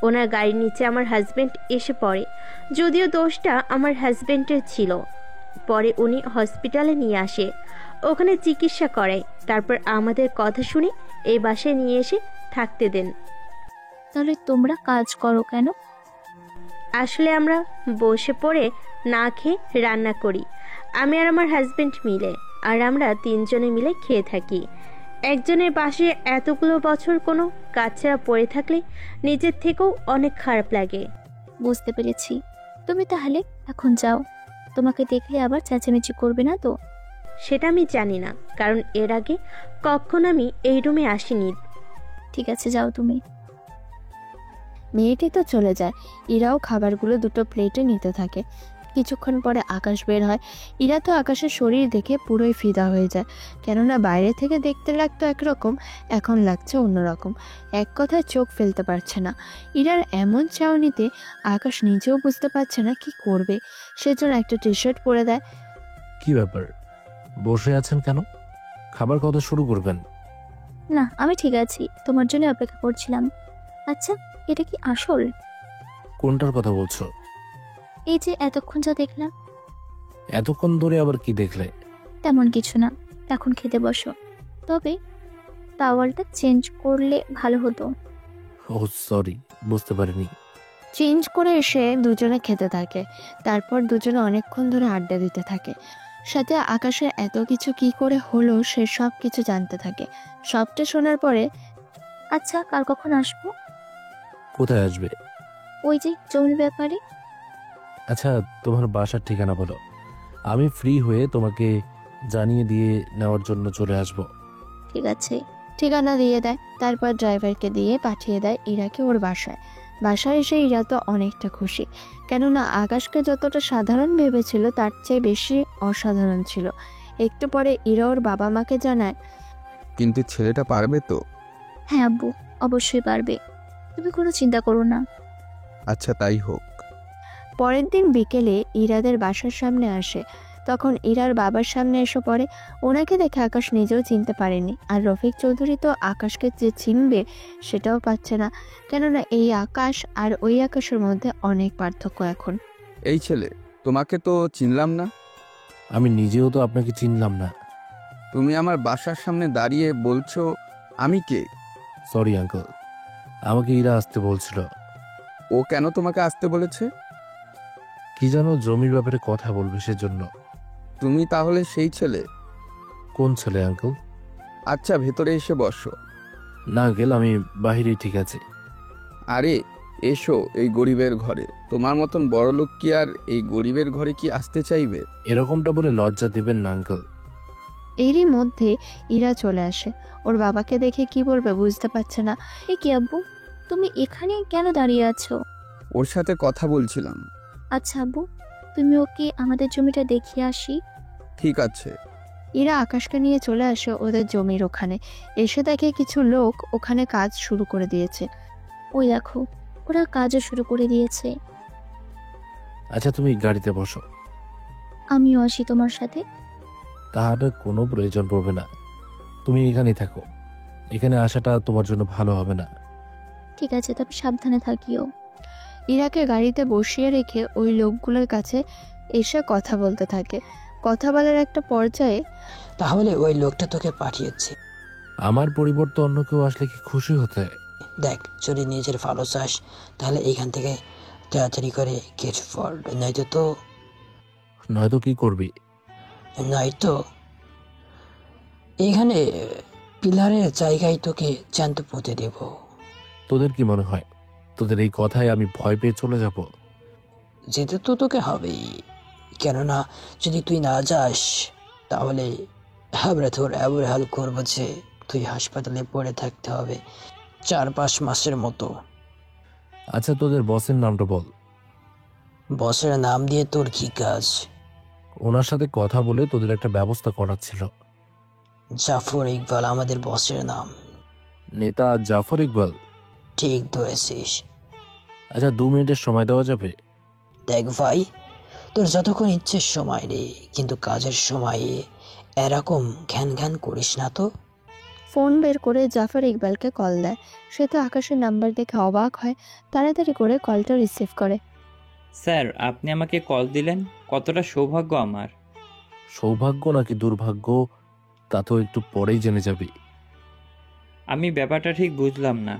ওনার গাড়ির নিচে আমার হাজবেন্ড এসে পড়ে। যদিও দোষটা আমার হাজবেন্ডের ছিল। পরে উনি হসপিটালে নিয়ে আসে, ওখানে চিকিৎসা করায়। তারপর আমাদের কথা শুনে এই বাসায় নিয়ে এসে থাকতে দেন। তাহলে তোমরা কাজ করো কেন? আসলে আমরা বসে পড়ে না খেয়ে রান্না করি, আমি আর আমার হাজবেন্ড মিলে। আর আমরা 3 জনে মিলে খেয়ে থাকি। একজনের বাসে এতগুলো বছর কোনো কাজ ছাড়া পড়ে থাকলে নিজের থেকেও অনেক খারাপ লাগে। বুঝতে পেরেছি। তুমি তাহলে এখন যাও। তোমাকে দেখলে আবার চেঁচামেচি করবে না তো? সেটা আমি জানি না, কারণ এর আগে কখনো আমি এই রুমে আসিনি। ঠিক আছে যাও তুমি। মেয়েটি তো চলে যায়। ইরাও খাবারগুলো 2টো প্লেটে নিতে থাকে। কিছুক্ষণ পরে আকাশ বের হয়। ইরা তো আকাশের শরীর দেখে পুরোই ফিদা হয়ে যায়। কেননা বাইরে থেকে দেখতে লাগতো একরকম, এখন লাগছে অন্যরকম। এক কথায় চোখ ফেলতে পারছে না। ইরার এমন চাউনিতে আকাশ নিজেও বুঝতে পারছে না কি করবে। সেজন্য একটা টি-শার্ট পরে দেয়। কি ব্যাপার, বসে আছেন কেন? খাবার কত শুরু করবেন? না আমি ঠিক আছি, তোমার জন্য অপেক্ষা করছিলাম। আচ্ছা এটা কি আসল? কোনটার কথা বলছো? এই যে এতক্ষণ যা দেখলাম। এতক্ষণ ধরে আবার কি দেখলে? তেমন কিছু না, এখন খেতে বসো। তবে টাওয়ালটা চেঞ্জ করলে ভালো হতো। ও সরি, বুঝতে পারিনি। চেঞ্জ করে এসে দুজনে খেতে থাকে। তারপর দুজনে অনেকক্ষণ ধরে আড্ডা দিতে থাকে। সাথে আকাশের এত কিছু কি করে হলো সে সব কিছু জানতে থাকে। সবটা শোনার পরে, আচ্ছা কাল কখন আসবো? কোথায় আসবে? ওই যে জমির ব্যাপারে। আচ্ছা তোমার বাসার ঠিকানা বলো, আমি ফ্রি হয়ে তোমাকে জানিয়ে দিয়ে নেওয়ার জন্য চলে আসব। ঠিক আছে। ঠিকানা দিয়ে দেয়। তারপর ড্রাইভারকে দিয়ে পাঠিয়ে দেয় ইরাকে ওর বাসায়। বাসায় এসে ইরা তো অনেকটা খুশি, কেননা আকাশকে যতটা সাধারণ ভেবেছিল তার চেয়ে বেশি অসাধারণ ছিল। একটু পরে ইরা ওর বাবা মাকে জানায়, কিন্তু ছেলেটা পারবে তো? হ্যাঁ আব্বু, অবশ্যই পারবে, তুমি কোনো চিন্তা করো না। আচ্ছা তাই হোক। পরের দিন বিকেলে ইরাদের বাসার সামনে আসে। তখন ইরার বাবার সামনে এসে পড়ে। ওনাকে দেখে আকাশ নিজেও চিনতে পারেনি। আর রফিক চৌধুরী তো আকাশকে যে চিনবে সেটাও পাচ্ছে না, কেননা এই আকাশ আর ওই আকাশের মধ্যে অনেক পার্থক্য এখন। এই ছেলে, তোমাকে তো চিনলাম না। আমি নিজেও তো আপনাকে চিনলাম না। তুমি আমার বাসার সামনে দাঁড়িয়ে বলছো আমি কে? সরি আঙ্কেল, আমাকে ইরা আসতে বলছিল। ও কেন তোমাকে আসতে বলেছে? কি জানো, জমির ব্যাপারে কথা বলবে সেজন্য। তুমি তাহলে সেই ছেলে? কোন ছেলে আঙ্কেল? আচ্ছা, ভেতরে এসে বসো। না আঙ্কেল, আমি বাহিরেই ঠিক আছে। আরে এসো, এই গরিবের ঘরে। তোমার মতন বড় লোক কি আর এই গরিবের ঘরে কি আসতে চাইবে? এরকমটা বলে লজ্জা দিবেন না আঙ্কেল। এরই মধ্যে ইরা চলে আসে। ওর বাবাকে দেখে কি বলবে বুঝতে পারছে না। এ কি আব্বু, তুমি এখানে কেন দাঁড়িয়ে আছো? ওর সাথে কথা বলছিলাম। আচ্ছা আব্বু, তুমি ওকে আমাদের জমিটা দেখিয়ে আসি। ঠিক আছে। ইরা আকাশকে নিয়ে চলে আসে ওদের জমির ওখানে। এসে দেখে কিছু লোক ওখানে কাজ শুরু করে দিয়েছে। ওই দেখো, ওরা কাজও শুরু করে দিয়েছে। আচ্ছা, তুমি গাড়িতে বসো। আমিও আসি তোমার সাথে। তাহার কোনো প্রয়োজন পড়বে না, তুমি এখানেই থাকো। এখানে আসাটা তোমার জন্য ভালো হবে না। ঠিক আছে, তবে সাবধানে থাকিও। ইরাকে গাড়িতে বসিয়ে রেখে ওই লোকগুলোর কাছে এসে কথা বলতে থাকে। কথা বলার একটা পর্যায়ে, তাহলে ওই লোকটা তোকে পাঠিয়েছে। আমার পরিবর্তে অন্য কেউ আসলে কি খুশি হতে? দেখ, যদি নিজের ভালো চাস তাহলে এইখান থেকে তাড়াতাড়ি করে গেট ফর, নয়তো কি করবি? নয়তো এখানে পিলারের জায়গায় তোকে জ্যান্ত পুঁতে দেব। তোদের কি মনে হয় তোদের এই কথায় আমি ভয় পেয়ে চলে যাব? যেতে তো তোকে হবেই, কেননা যদি তুই না যাস তাহলে আমরা তোর এমন হাল করবো যে তুই হাসপাতালে পড়ে থাকতে হবে 4-5 মাসের মতো। আচ্ছা, তোদের বসের নামটা বল। বসের নাম দিয়ে তোর কি কাজ? ওনার সাথে কথা বলে তোদের একটা ব্যবস্থা করার ছিল। জাফর ইকবাল আমাদের বসের নাম। নেতা জাফর ইকবাল? ঠিক ধরেছিস। আচ্ছা, 2 মিনিটের সময় দেওয়া যাবে? দেখ ভাই, তোর যতক্ষণ ইচ্ছে সময় রে, কিন্তু কাজের সময়ে এরকম ঘ্যান ঘ্যান করিস না তো। ফোন বের করে জাফর ইকবালকে কল দেয়। সে তো আকাশের নাম্বার দেখে অবাক হয়, তাড়াতাড়ি করে কলটা রিসিভ করে। স্যার, আপনি আমাকে কল দিলেন, কতটা সৌভাগ্য আমার। সৌভাগ্য নাকি দুর্ভাগ্য তা তো একটু পরেই জেনে যাবি। আমি ব্যাপারটা ঠিক বুঝলাম না।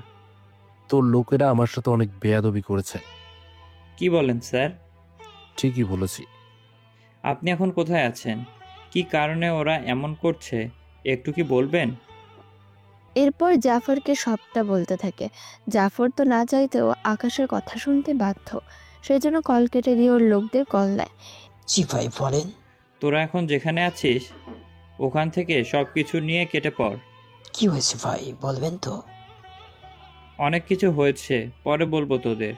তোর লোকেরা আমার সাথে অনেক বেয়াদবি করেছে। কি বলেন স্যার? ঠিকই বলেছি। আপনি এখন কোথায় আছেন? কি কারণে ওরা এমন করছে একটু কি বলবেন? এরপর জাফরকে সবটা বলতে থাকে। জাফর তো না চাইতেও আকাশের কথা শুনতে বাধ্য, সেই জন্য কল কেটে দিয়ে ওর লোকদের কল দেয়। জি ভাই বলেন। তোরা এখন যেখানে আছিস ওখান থেকে সব কিছু নিয়ে কেটে পড়। কি হয়েছে ভাই, বলবেন তো? অনেক কিছু হয়েছে, পরে বলবো তোদের।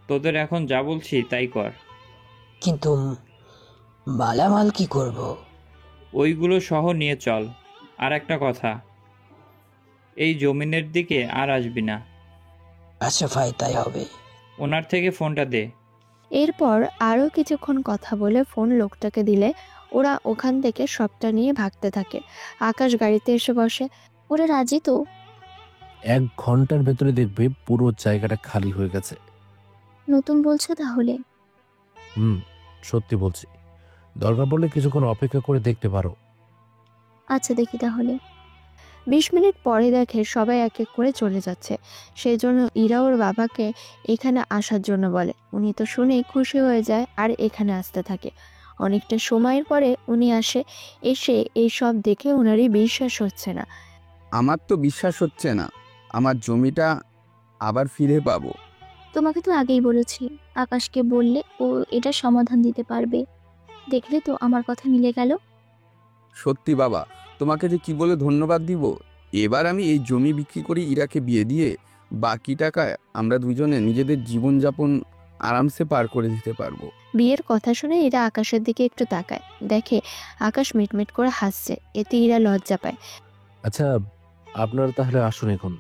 তোদের এখন যা বলছি তাই কর। কিন্তু মালামাল কি করব? ওইগুলো সহ নিয়ে চল। আর একটা কথা, এই জমিনের দিকে আর আসবি না। আচ্ছা ভাই, তাই হবে। ওনার থেকে ফোনটা দে। এরপর আরও কিছুক্ষণ কথা বলে ফোন লোকটাকে দিলে ওরা ওখান থেকে সবটা নিয়ে ভাগতে থাকে। আকাশ গাড়িতে এসে বসে। ওরা রাজি তো? 1 ঘন্টার ভেতরে দেখবে পুরো জায়গাটা খালি হয়ে গেছে। নতুন বলছো তাহলে? সত্যি বলছি। দরকার পড়লে কিছুক্ষণ অপেক্ষা করে দেখতে পারো। আচ্ছা, দেখি তাহলে। 20 মিনিট পরে দেখে সবাই এক এক করে চলে যাচ্ছে। সেই জন্য ইরা ওর বাবাকে এখানে আসার জন্য বলে। উনি তো শুনে খুশি হয়ে যায় আর এখানে আসতে থাকে। অনেকটা সময়ের পরে উনি আসে। এসে এইসব দেখে ওনারই বিশ্বাস হচ্ছে না। আমার তো বিশ্বাস হচ্ছে না আমার জমিটা আবার ফিরে পাবো। তোমাকে তো আগেই বলেছি, আকাশকে বললে ও এটা সমাধান দিতে পারবে। দেখলে তো আমার কথা মিলে গেল। সত্যি বাবা, তোমাকে যে কি বলে ধন্যবাদ দিব। এবার আমি এই জমি বিক্রি করে ইরাকে বিয়ে দিয়ে বাকি টাকায় আমরা দুজনে নিজেদের জীবনযাপন আরামসে পার করে দিতে পারবো। বিয়ের কথা শুনে ইরা আকাশের দিকে একটু তাকায়, দেখে আকাশ মিটমিট করে হাসছে। এতে ইরা লজ্জা পায়। আচ্ছা, আপনারা তাহলে আসুন, এখন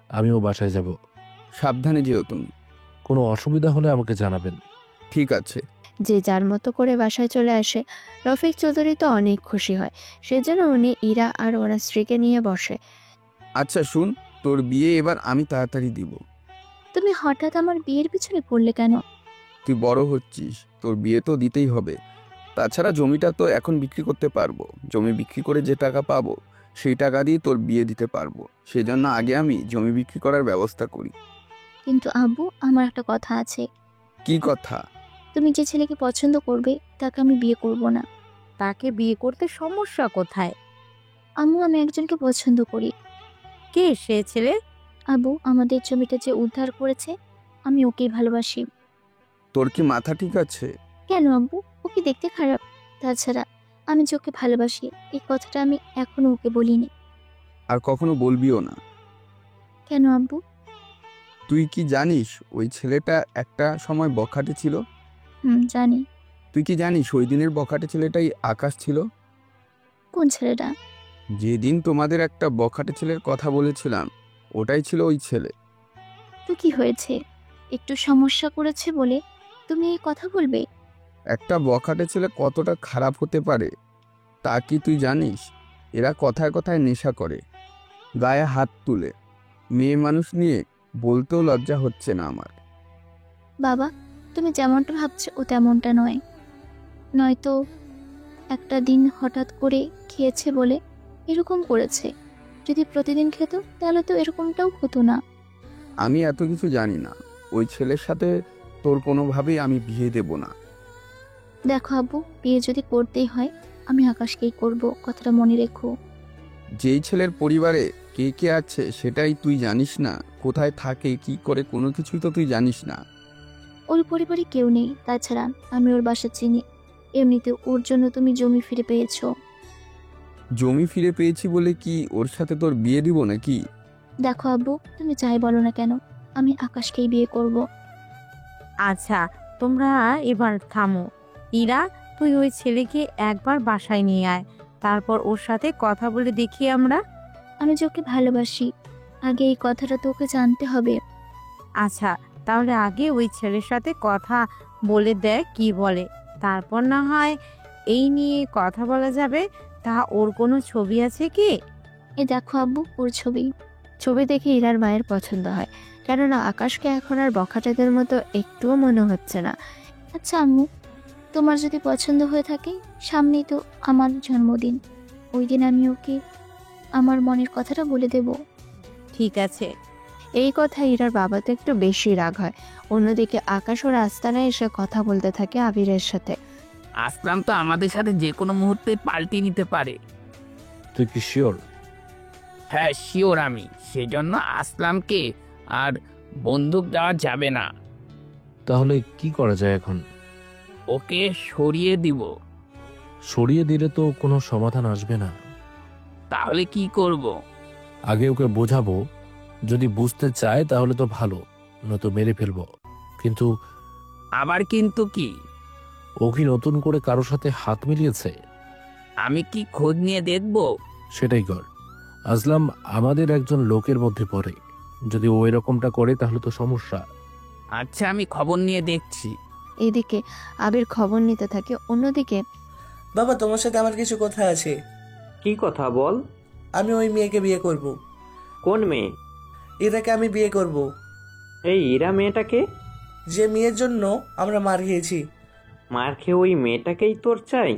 আমিও বাসায় যাব। সাবধানে যেও তুমি। কোনো অসুবিধা হলে আমাকে জানাবেন। ঠিক আছে। যে যার মতো করে বাসায় চলে আসে। রফিক চৌধুরী তো অনেক খুশি হয়, সেজন্য উনি ইরা আর ওনার স্ত্রীকে নিয়ে বসে। আচ্ছা শুন, তোর বিয়ে এবার আমি তাড়াতাড়ি দিব। তুমি হঠাৎ আমার বিয়ের পিছনে পড়লে কেন? তুই বড় হচ্ছিস, তোর বিয়ে তো দিতেই হবে। তাছাড়া জমিটা তো এখন বিক্রি করতে পারবো। জমি বিক্রি করে যে টাকা পাবো সেই টাকা দিয়ে তোর বিয়ে দিতে পারবো। সেজন্য আগে আমি জমি বিক্রি করার ব্যবস্থা করি। কিন্তু আব্বু, আমার একটা কথা আছে। কি কথা? তুমি যে ছেলেকে পছন্দ করবে তাকে আমি বিয়ে করব না। তাকে বিয়ে করতে সমস্যা কোথায়? আম্মু, আমি একজনকে পছন্দ করি। কে সে ছেলে? আব্বু, আমাদের জমিটা যে উদ্ধার করেছে, আমি ওকেই ভালোবাসি। তোর কি মাথা ঠিক আছে? কেন আব্বু? ও কি দেখতে খারাপ? তাছাড়া আমি যে ওকে ভালোবাসি এই কথাটা আমি এখনো ওকে বলিনি। আর কখনো বলবিও না। কেন আব্বু? তুই কি জানিস ওই ছেলেটা একটা সময় বখাটে ছিল? জানি। তুই কি জানিস ওই দিনের বখাটে ছেলেটাই আকাশ ছিল? কোন ছেলেটা? যেদিন তোমাদের একটা বখাটে ছেলের কথা বলেছিলাম, ওটাই ছিল ওই ছেলে। তো কি হয়েছে? একটু সমস্যা করেছে বলে তুমি এই কথা বলবে? একটা বখাটে ছেলে কতটা খারাপ হতে পারে তা কি তুই জানিস? এরা কথায় কথায় নেশা করে, গায়ে হাত তুলে। মেয়ে মানুষ নিয়ে বলতেও লজ্জা হচ্ছে না আমার। বাবা, তুমি যেমনটা ভাবছো ও তেমনটা নয়। নয়তো একটা দিন হঠাৎ করে খেয়েছে বলে এরকম করেছে। যদি প্রতিদিন খেত তাহলে তো এরকমটাও হতো না। আমি এত কিছু জানি না। ওই ছেলের সাথে তোর কোনোভাবেই আমি বিয়ে দেব না। দেখো আব্বু, বিয়ে যদি করতেই হয় আমি আকাশকেই করব, কথাটা মনে রেখো। যেই ছেলের পরিবারে কে কে আছে সেটাই তুই জানিস না, কোথায় থাকে কি করে কোনো কিছুই তো তুই জানিস না। ওর পরিবারে কেউ নেই, তাছাড়া আমি ওর বাসা চিনি। এমনিতে ওর জন্য তুমি জমি ফিরে পেয়েছো। জমি ফিরে পেয়েছি বলে কি ওর সাথে তোর বিয়ে দিব নাকি? দেখো আব্বু, তুমি যাই বলো না কেন, আমি আকাশকেই বিয়ে করব। আচ্ছা, তোমরা এবার থামো। ইরা, তুই ওই ছেলেকে একবার বাসায় নিয়ে আয়, তারপর ওর সাথে কথা বলে দেখি আমরা। আমি যে ওকে ভালোবাসি, আগে এই কথাটা তোকে জানতে হবে। আচ্ছা, তাহলে আগে ওই ছেলের সাথে কথা বলে দেখ কি বলে, তারপর না হয় এই নিয়ে কথা বলা যাবে। তা ওর কোনো ছবি আছে কি? এ দেখো আব্বু, ওর ছবি। ছবি দেখে ইরার মায়ের পছন্দ হয়, কেননা আকাশকে এখন আর বখাটেদের মতো একটুও মনে হচ্ছে না। আচ্ছা আম্মু, তোমার যদি পছন্দ হয়ে থাকে, সামনেই তো আমার জন্মদিন, ওই দিন আমি ওকে আমার মনের কথাটা বলে দেব। ঠিক আছে। এই কথা ইরার বাবা তো একটু বেশি রাগ হয়। অন্যদিকে আকাশ ওর আস্তানায় এসে কথা বলতে থাকে আবিরের সাথে। আসলাম তো আমাদের সাথে যে কোনো মুহূর্তে পাল্টে নিতে পারে। তুই কি শিওর? হ্যাঁ শিওর আমি, সেজন্য আসলামকে আর বন্দুক দেওয়া যাবে না। তাহলে কি করা যায় এখন? ওকে সরিয়ে দিব। সরিয়ে দিলে তো কোনো সমাধান আসবে না। তাহলে কি করব? আগে ওকে বোঝাবো, যদি বুঝতে চায় তাহলে তো ভালো, নয়তো মেরে ফেলবো। কিন্তু আবার কিন্তু কি? ও কি নতুন করে কারোর সাথে হাত মিলিয়েছে? আমি কি খোঁজ নিয়ে দেখব? সেটাই কর। আসলাম আমাদের একজন লোকের মধ্যে পড়ে, যদি ও এরকমটা করে তাহলে তো সমস্যা। আচ্ছা, আমি খবর নিয়ে দেখছি। এদিকে আবির খবর নিতে থাকে। অন্যদিকে বাবা, তোমার সাথে আমার কিছু কথা আছে। কি কথা বল? আমি ওই মেয়েকে বিয়ে করব। কোন মেয়ে? ইরাকে আমি বিয়ে করব। এই ইরা মেয়েটাকে? যে মেয়ের জন্য আমরা মার খেয়েছি। মার খেয়ে ওই মেয়েটাকেই তোর চাই?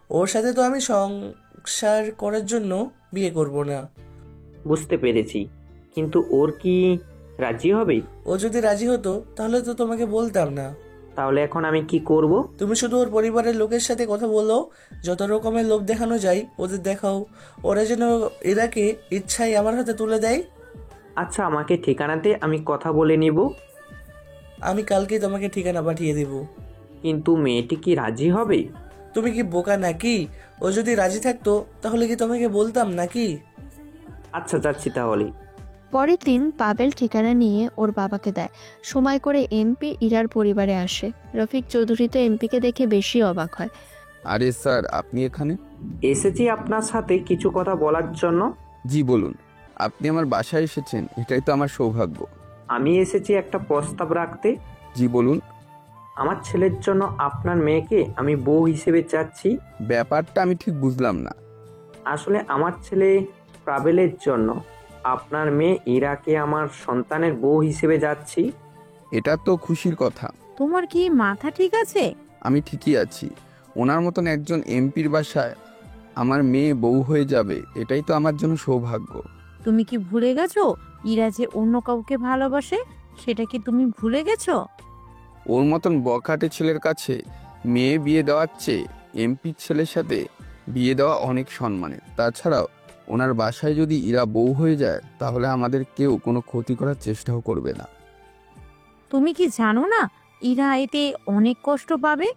ওর সাথে তো আমি সংসার করার জন্য বিয়ে করব না। বুঝতে পেরেছি, কিন্তু ওর কি রাজি হবে? ও যদি রাজি হতো তাহলে তো তোমাকে বলতাম না। তাহলে এখন আমি কি করব? তুমি শুধু ওর পরিবারের লোকের সাথে কথা বলো, যত রকমের লোক দেখানো যায় ওদের দেখাও, ওরা যেন ইরাকে ইচ্ছাই আমার হাতে তুলে দেয়। আচ্ছা, আমাকে ঠিকানাতে আমি কথা বলে নিব। আমি কালকে তোমাকে ঠিকানা পাঠিয়ে দেব। কিন্তু মেয়েটি কি রাজি হবে? তুমি কি বোকা নাকি? ও যদি রাজি থাকতো তাহলে কি তোমাকে বলতাম নাকি? আচ্ছা, যাচ্ছি তাহলে। পরের দিন পাবেল ঠিকানা নিয়ে ওর বাবাকে দেয়। সময় করে এমপি ইরার পরিবারে আসে। রফিক চৌধুরী তো এমপিকে দেখে বেশি অবাক হয়। আরে স্যার, আপনি এখানে? এসেছি আপনার সাথে কিছু কথা বলার জন্য। জি বলুন। আপনি আমার বাসায় এসেছেন, এটাই তো আমার সৌভাগ্য। আমি এসেছি একটা প্রস্তাব রাখতে। জি বলুন। আমার ছেলের জন্য আপনার মেয়েকে আমি বউ হিসেবে চাচ্ছি। ব্যাপারটা আমি ঠিক বুঝলাম না। আসলে আমার ছেলে পাবেলের জন্য আপনার মেয়ে ইরাকে আমার সন্তানের বউ হিসেবে যাচ্ছি। এটা তো খুশির কথা। তোমার কি মাথা ঠিক আছে? আমি ঠিকই আছি। ওনার মতন একজন এমপির বাসায় আমার মেয়ে বউ হয়ে যাবে, এটাই তো আমার জন্য সৌভাগ্য। তুমি কি ভুলে গেছো ইরা যে অন্য কাউকে ভালোবাসে? সেটা কি তুমি ভুলে গেছো? ওর মতন বখাটে ছেলের কাছে মেয়ে বিয়ে দেওয়ার চেয়ে এমপি ছেলের সাথে বিয়ে দেওয়া অনেক সম্মানের। তাছাড়াও ওনার বাসায় যদি ইরা বউ হয়ে যায় তাহলে আমাদের কেউ কোনো ক্ষতি করার চেষ্টাও করবে না। তুমি কি জানো না ইরা এতে অনেক কষ্ট পাবে?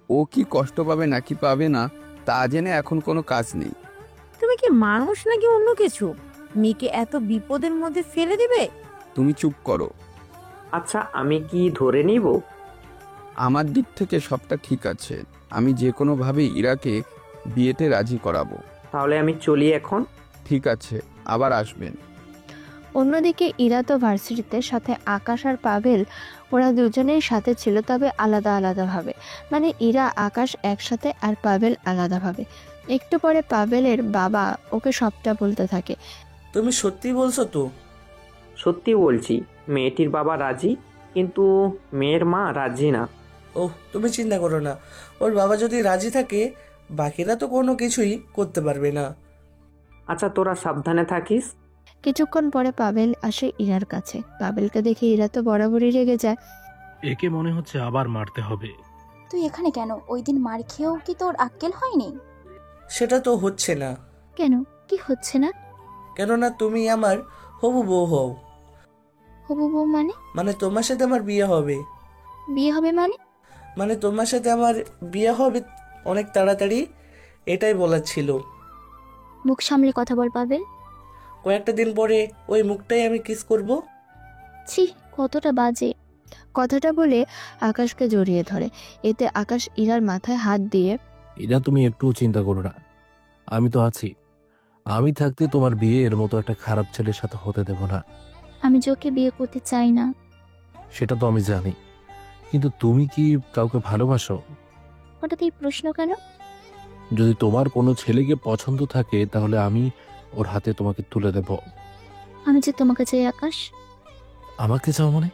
ও কি কষ্ট পাবে নাকি পাবে না তা জেনে এখন কোনো কাজ নেই। তুমি কি মানুষ নাকি অন্য কিছু? মেয়েকে এত বিপদের মধ্যে ফেলে দিবে? তুমি চুপ করো। আচ্ছা, আমি কি ধরে নিব? আমার দিক থেকে সবটা ঠিক আছে, আমি যে কোনোভাবেই ইরাকে বিয়েতে রাজি করাবো। তাহলে আমি চলি এখন। ঠিক আছে, আবার আসবেন। অন্যদিকে ইরা তো ভার্সিটিতে, সাথে আকাশ আর পাভেল ওরা দুজনেই সাথে ছিল, তবে আলাদা আলাদাভাবে। মানে ইরা আকাশ একসাথে আর পাভেল আলাদাভাবে। একটু পরে পাভেলের বাবা ওকে সবটা বলতে থাকে। তুমি সত্যি বলছো তো? সত্যি বলছি, মেয়েটির বাবা রাজি, কিন্তু মেয়ের মা রাজি না। ওহ, তুমি চিন্তা করো না, ওর বাবা যদি রাজি থাকে বাকিরা তো কোনো কিছুই করতে পারবে না। আচ্ছা, তোরা সাবধানে থাকিস। কিছুক্ষণ পরে পাভেল আসে ইরার কাছে। পাভেলকে দেখে ইরা তো বরাবরই রেগে যায়। একে মনে হচ্ছে আবার মারতে হবে। তুই এখানে কেন? ওই দিন মার খেয়েও কি তোর আক্কেল হয়নি? সেটা তো হচ্ছে না। কেন? কি হচ্ছে না? কেননা তুমি আমার হবু বউ হও। হবু বউ মানে? মানে তোমার সাথে আমার বিয়ে হবে। বিয়ে হবে মানে? মানে তোমার সাথে আমার বিয়ে হবে অনেক তাড়াতাড়ি, এটাই বলার ছিল। মুখ সামলে কথা বল পাবেল। কয়েকটা দিন পরে ওই মুখটাই আমি কিস করব। ছি, কতটা বাজে। কথাটা বলে আকাশকে জড়িয়ে ধরে। এতে আকাশ ইরার মাথায় হাত দিয়ে, ইরা তুমি একটুও চিন্তা করো না, আমি তো আছি। আমি থাকতে তোমার বিয়ে এর মতো একটা খারাপ ছেলের সাথে হতে দেব না। আমি যে ওকে বিয়ে করতে চাই না। সেটা তো আমি জানি, কিন্তু তুমি কি কাউকে ভালোবাসো? হঠাৎ এই প্রশ্ন কেন? যদি তোমার কোনো ছেলেকে পছন্দ থাকে তাহলে আমি ওর হাতে তোমাকে তুলে দেব। আমি যে তোমাকে চাই আকাশ। আমাকে চাও মানে?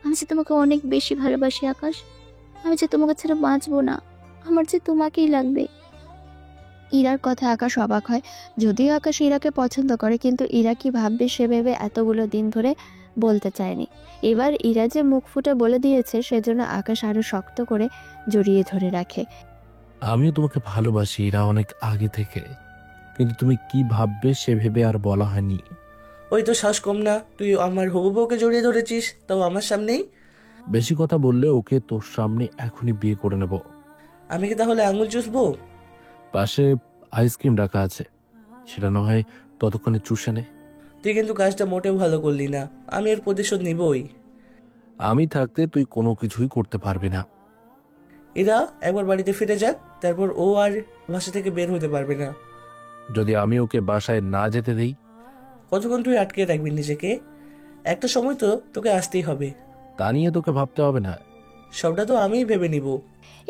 আমি যে তোমাকে অনেক বেশি ভালোবাসি আকাশ। আমি যে তোমাকে ছাড়া বাঁচবো না। আমার যে তোমাকেই লাগবে। ইরার কথা আকাশ অবাক হয়। যদিও আকাশ ইরাকে পছন্দ করে, কিন্তু ইরা কি ভাববে সে ভেবে এতগুলো দিন ধরে বলতে চায়নি। এবার ইরা যে মুখ ফুটে বলে দিয়েছে, সেজন্য আকাশ আরো শক্ত করে জড়িয়ে ধরে রাখে। আমিও তোমাকে ভালোবাসি ইরা, অনেক আগে থেকে, কিন্তু তুমি কি ভাববে সে ভেবে আর বলা হয়নি। ওই তো শ্বাস কম না, তুই আমার হবু বউকে জড়িয়ে ধরেছিস, তাও আমার সামনেই। বেশি কথা বললে ওকে তোর সামনে এখনই বিয়ে করে নেব। আমি কি তাহলে আঙুল চুষবো? পাশে আইসক্রিম রাখা আছে, সেটা না হয় ততক্ষণে চুষে নে। তুই কিন্তু কাজটা মোটেও ভালো করলি না, আমি এর প্রতিশোধ নিবই। আমি থাকতে তুই কোনো কিছুই করতে পারবি না। এরা একবার বাড়িতে ফিরে যাক, তারপর ও আর বাসা থেকে বের হতে পারবে না। যদি আমি ওকে বাসায় না যেতে দেই? কতক্ষণ তুই আটকে রাখবি নিজেকে? একটা সময় তো তোকে আসতেই হবে। তা নিয়ে তোকে ভাবতে হবে না, সবটা তো আমিই ভেবে নিব।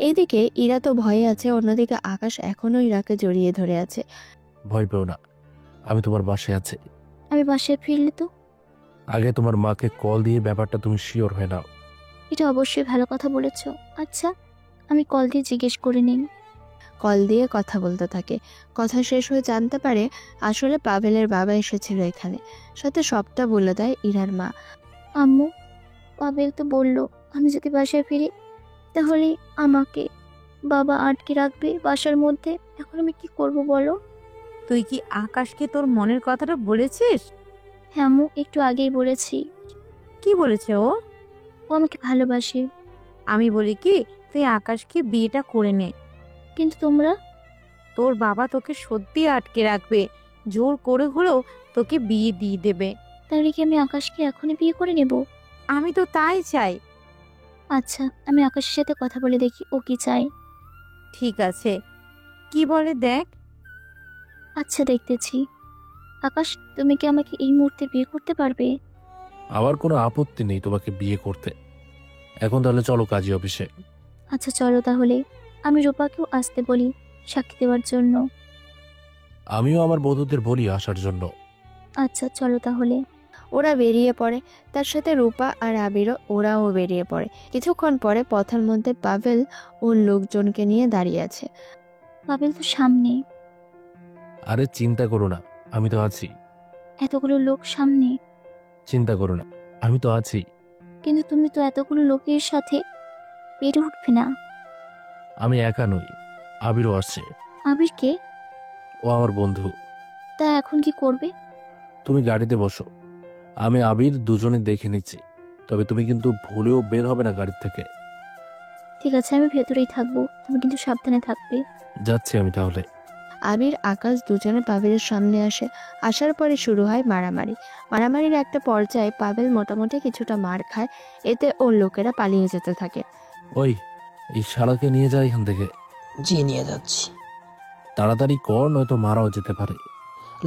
এইদিকে ইরা তো ভয়ে আছে, অন্যদিকে আকাশ এখনো ইরাকে জড়িয়ে ধরে আছে। ভয় পেও না, আমি তোমার বাসায় আছি। আমি বাসায় ফিরলে তো? আগে তোমার মাকে কল দিয়ে ব্যাপারটা তুমি শিওর হয়ে নাও। এটা অবশ্যই ভালো কথা বলেছ। আচ্ছা, আমি কল দিয়ে জিজ্ঞেস করে নিই। কল দিয়ে কথা বলতে থাকে। কথা শেষ হয়ে জানতে পারে আসলে পাভেলের বাবা এসেছিল এখানে, সাথে সবটা বলে দেয় ইরার মা। আম্মু, পাবেল তো বললো আমি যদি বাসায় ফিরি তাহলে আমাকে বাবা আটকে রাখবে বাসার মধ্যে। এখন আমি কি করব বলো? তুই কি আকাশকে তোর মনের কথাটা বলেছিস? হ্যাঁ আম্মু, একটু আগেই বলেছি। কি বলেছে ও? ও আমাকে ভালোবাসে। আমি বলি কি তুই আকাশকে বিয়েটা করে নে। কিন্তু তোমরা? তোর বাবা তোকে সত্যি আটকে রাখবে, জোর করে হলেও তোকে বিয়ে দিয়ে দেবে। তাহলে কি আমি আকাশকে এখনই বিয়ে করে নেব? আমি তো তাই চাই। আচ্ছা, আমি আকাশের সাথে কথা বলে দেখি ও কি চায়। ঠিক আছে, কি বলে দেখ। আচ্ছা, দেখতেছি। আকাশ, তুমি কি আমাকে এই মুহূর্তে বিয়ে করতে পারবে? আমার কোনো আপত্তি নেই তোমাকে বিয়ে করতে। এখন তাহলে চলো কাজী অফিসে। আচ্ছা চলো তাহলে। আমি রূপাকেও আসতে বলি সাক্ষী দেওয়ার জন্য। আমিও আমার বন্ধুদের বলি আসার জন্য। আচ্ছা চলো তাহলে। ওরা বেরিয়ে পড়ে, তার সাথে রূপা আর আবিরও ওরাও বেরিয়ে পড়ে। কিছুক্ষণ পরে পথের মধ্যে পাভেল ওর লোকজনকে নিয়ে দাঁড়িয়ে আছে। পাবেল তো সামনে। আরে চিন্তা করো না, আমি তো আছি। এতগুলো লোক সামনে, চিন্তা করো না, আমি তো আছি। কিন্তু তুমি তো এতগুলো লোকের সাথে পেরে উঠবে না। আমি একা নই, আবিরও আসছে। আবিরকে? ও আমার বন্ধু। তা এখন কি করবে? তুমি গাড়িতে বসো, আমি আবির দুজনে দেখে নিচ্ছি। তবে তুমি কিন্তু ভুলেও বের হবে না গাড়ি থেকে। ঠিক আছে, আমি ভেতরেই থাকবো, তুমি কিন্তু সাবধানে থাকবে। যাচ্ছি আমি তাহলে। আবির আকাশ দুজনে পাভেলের সামনে আসে। আসার পরে শুরু হয় মারামারি। মারামারির একটা পর্যায়ে পাভেল মোটামুটি কিছুটা মার খায়। এতে ওর লোকেরা পালিয়ে যেতে থাকে। ওই, এই শালাকে নিয়ে যাই এখান থেকে। জি, নিয়ে যাচ্ছি। তাড়াতাড়ি কর, নয়তো মারাও যেতে পারে।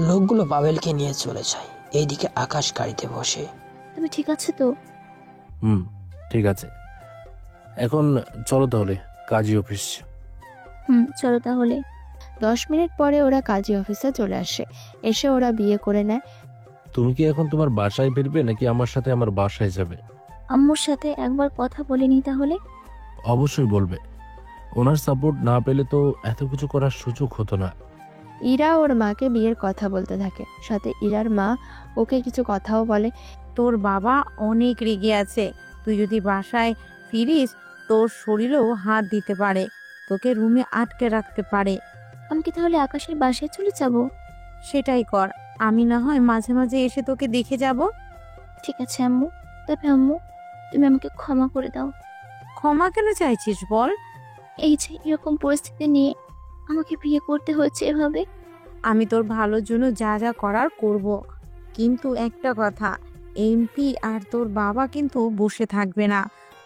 লোকগুলো পাভেলকে নিয়ে চলে যায়। এইদিকে আকাশ গাড়িতে বসে। তুমি ঠিক আছে তো? ঠিক আছে। এখন চলো তাহলে কাজী অফিস। চলো তাহলে। 10 মিনিট পরে ওরা কাজী অফিসে চলে আসে। এসে ওরা বিয়ে করে নেয়। তুমি কি এখন তোমার বাসায় ফিরবে নাকি আমার সাথে আমার বাসায় যাবে? আম্মুর সাথে একবার কথা বলে নি তাহলে? অবশ্যই বলবে। ওনার সাপোর্ট না পেলে তো এত কিছু করার সুযোগ হতো না। ইরা ওর মাকে বিয়ের কথা বলতে থাকে। সাথে ইরার মা ওকে কিছু কথাও বলে। তোর বাবা অনেক রেগে আছে, তুই যদি বাসায় ফিরিস তোর শরীরেও হাত দিতে পারে, তোকে রুমে আটকে রাখতে পারে। আমি কি তাহলে আকাশের বাসায় চলে যাব? সেটাই কর, আমি না হয় মাঝে মাঝে এসে তোকে দেখে যাব। ঠিক আছে আম্মু, তবে আম্মু তুমি আমাকে ক্ষমা করে দাও। ক্ষমা কেন চাইছিস বল? এই যে এরকম পরিস্থিতি নিয়ে আমাকে বিয়ে করতে হচ্ছে এভাবে। আমি তোর ভালোর জন্য যা যা করার করব, কিন্তু একটা কথা, এমপি আর তোর বাবা কিন্তু বসে থাকবে না,